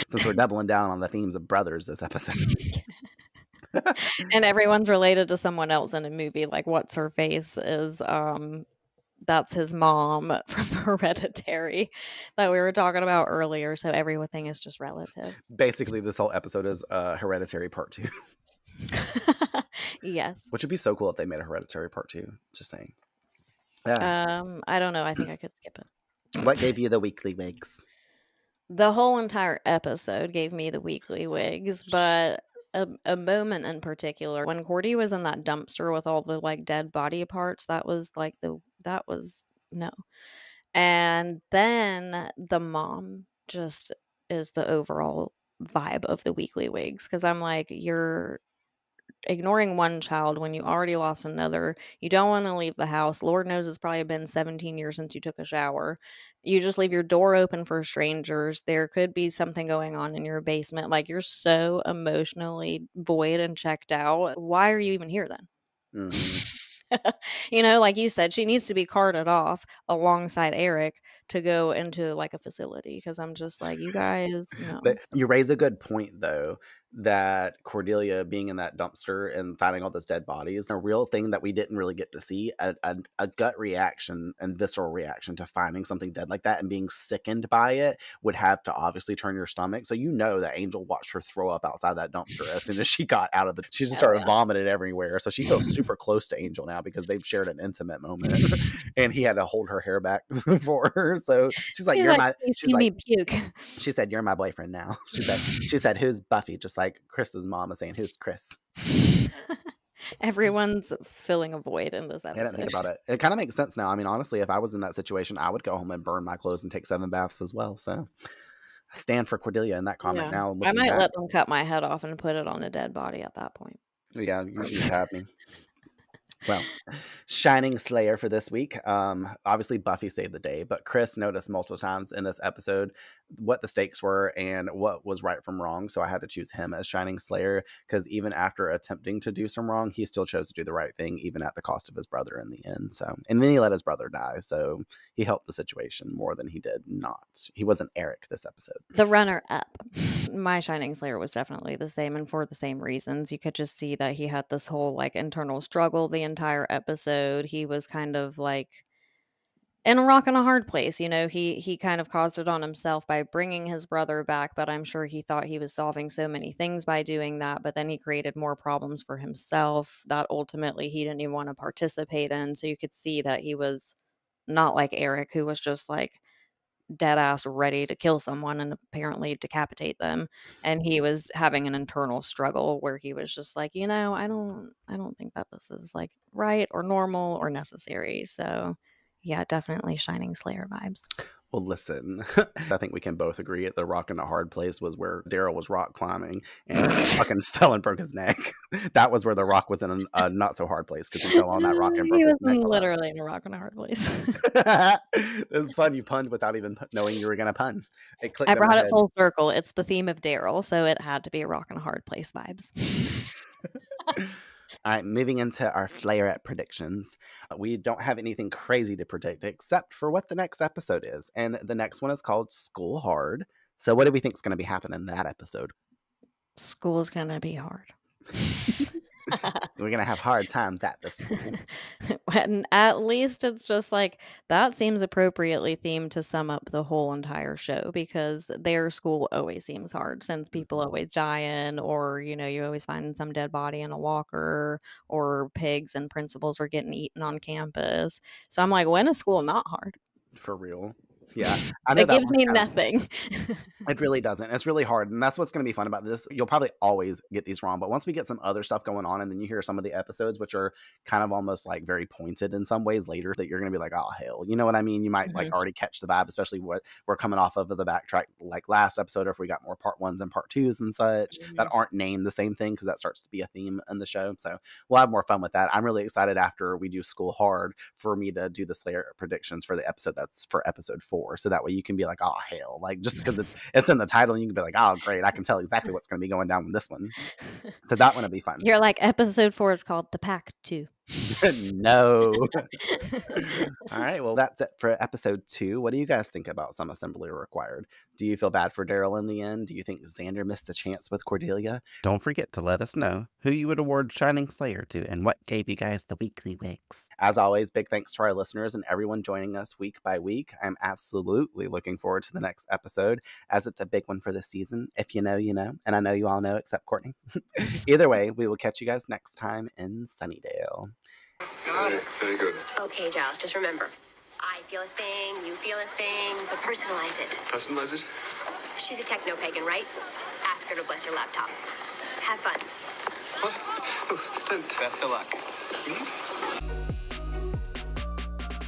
Speaker 1: Since we're doubling down on the themes of brothers this episode.
Speaker 2: And everyone's related to someone else in a movie. Like what's her face is that's his mom from Hereditary that we were talking about earlier. So everything is just relative.
Speaker 1: Basically, this whole episode is Hereditary Part 2.
Speaker 2: Yes.
Speaker 1: Which would be so cool if they made a Hereditary Part 2. Just saying. Yeah.
Speaker 2: I don't know. I think I could skip it.
Speaker 1: What gave you the weekly wigs?
Speaker 2: The whole entire episode gave me the weekly wigs, but a moment in particular when Cordy was in that dumpster with all the like dead body parts, that was no. And then the mom just is the overall vibe of the weekly wigs because I'm like, you're ignoring one child when you already lost another. You don't want to leave the house. Lord knows it's probably been 17 years since you took a shower. You just leave your door open for strangers. There could be something going on in your basement. Like you're so emotionally void and checked out. Why are you even here then? Like you said, she needs to be carted off alongside Eric to go into like a facility because I'm just like, you guys, no.
Speaker 1: But you raise a good point though, that Cordelia being in that dumpster and finding all those dead bodies, a real thing that we didn't really get to see, a gut reaction and visceral reaction to finding something dead like that and being sickened by it would have to obviously turn your stomach. So that Angel watched her throw up outside that dumpster as soon as she got out of she just started vomiting everywhere. So she feels super close to Angel now because they've shared an intimate moment and he had to hold her hair back for her. So she's like, she said, you're my boyfriend now. She said, who's Buffy? Just like Chris's mom is saying, who's Chris?
Speaker 2: Everyone's filling a void in this episode.
Speaker 1: I didn't think about it. It kind of makes sense now. I mean, honestly, if I was in that situation, I would go home and burn my clothes and take 7 baths as well. So I stand for Cordelia in that comment now.
Speaker 2: I might let them cut my head off and put it on a dead body at that point.
Speaker 1: Yeah, you should have me. Well, shining slayer for this week. Obviously Buffy saved the day, but Chris noticed multiple times in this episode what the stakes were and what was right from wrong. So I had to choose him as shining slayer because even after attempting to do some wrong, he still chose to do the right thing, even at the cost of his brother in the end. So, and then he let his brother die. So he helped the situation more than he did not. He wasn't Eric this episode.
Speaker 2: The runner up. My shining slayer was definitely the same, and for the same reasons. You could just see that he had this whole like internal struggle the entire episode. He was kind of like in a rock and a hard place. He kind of caused it on himself by bringing his brother back, but I'm sure he thought he was solving so many things by doing that, but then he created more problems for himself that ultimately he didn't even want to participate in. So you could see that he was not like Eric, who was just like dead ass ready to kill someone and apparently decapitate them, and he was having an internal struggle where he was just like, I don't think that this is like right or normal or necessary. So yeah, definitely shining slayer vibes.
Speaker 1: Well, listen, I think we can both agree the rock and a hard place was where Daryl was rock climbing and fucking fell and broke his neck. That was where the rock was in a not so hard place because he fell on that rock and broke his neck.
Speaker 2: He was literally in a rock and a hard place.
Speaker 1: It was fun. You punned without even knowing you were going to pun.
Speaker 2: I brought it full circle. It's the theme of Daryl, so it had to be a rock and a hard place vibes.
Speaker 1: All right, moving into our Slayerette predictions. We don't have anything crazy to predict except for what the next episode is. And the next one is called School Hard. So what do we think is going to be happening in that episode?
Speaker 2: School's going to be hard.
Speaker 1: We're going to have hard times at the school.
Speaker 2: And at least it's just like, that seems appropriately themed to sum up the whole entire show, because their school always seems hard since people always die in, or, you always find some dead body in a locker, or pigs and principals are getting eaten on campus. So I'm like, when is school not hard?
Speaker 1: For real. Yeah, I know
Speaker 2: It
Speaker 1: that
Speaker 2: gives
Speaker 1: one's
Speaker 2: me
Speaker 1: kinda
Speaker 2: nothing.
Speaker 1: it really doesn't. It's really hard, and that's what's gonna be fun about this. You'll probably always get these wrong, but once we get some other stuff going on, and then you hear some of the episodes, which are kind of almost, like, very pointed in some ways later, that you're gonna be like, "Oh, hell." You know what I mean? You might, like,
Speaker 2: Mhm.
Speaker 1: already catch the vibe, especially what we're coming off of the backtrack, like, last episode, or if we got more part 1s and part 2s and such that
Speaker 2: Mhm.
Speaker 1: aren't named the same thing, because that starts to be a theme in the show, so we'll have more fun with that. I'm really excited after we do School Hard for me to do the Slayer predictions for the episode that's for episode 4, so that way you can be like, "Oh, hell." Like, just because it's in the title, and you can be like, "Oh, great. I can tell exactly what's gonna be going down with this one." So that one will be fun.
Speaker 2: You're like, episode 4 is called The Pack 2.
Speaker 1: No. All right, well, that's it for episode 2. What do you guys think about Some Assembly Required? Do you feel bad for Daryl in the end? Do you think Xander missed a chance with Cordelia? Don't forget to let us know who you would award Shining Slayer to and what gave you guys the weekly wigs. As always, big thanks to our listeners and everyone joining us week by week. I'm absolutely looking forward to the next episode, as it's a big one for this season. If you know, you know, and I know you all know except Courtney. Either way, we will catch you guys next time in Sunnydale.
Speaker 4: Got it. Very good.
Speaker 3: Okay, Giles, just remember. I feel a thing, you feel a thing, but personalize it.
Speaker 4: Personalize it?
Speaker 3: She's a techno-pagan, right? Ask her to bless your laptop. Have fun.
Speaker 4: What? Oh, don't.
Speaker 7: Best of luck.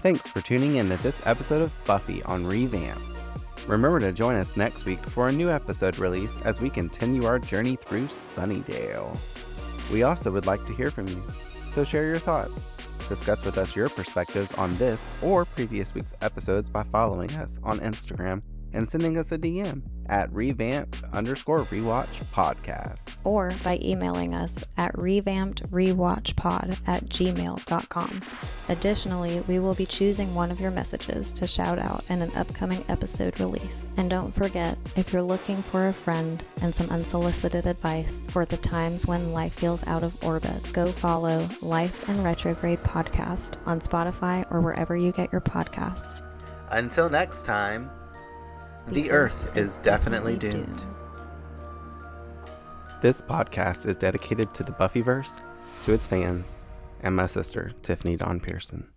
Speaker 1: Thanks for tuning in to this episode of Buffy on Revamped. Remember to join us next week for a new episode release as we continue our journey through Sunnydale. We also would like to hear from you, so share your thoughts. Discuss with us your perspectives on this or previous week's episodes by following us on Instagram and sending us a DM at _rewatch podcast.
Speaker 2: Or by emailing us at revampedrewatchpod@gmail.com. Additionally, we will be choosing one of your messages to shout out in an upcoming episode release. And don't forget, if you're looking for a friend and some unsolicited advice for the times when life feels out of orbit, go follow Life in Retrograde Podcast on Spotify or wherever you get your podcasts.
Speaker 1: Until next time, the Earth is definitely doomed. This podcast is dedicated to the Buffyverse, to its fans, and my sister, Tiffany Dawn Pearson.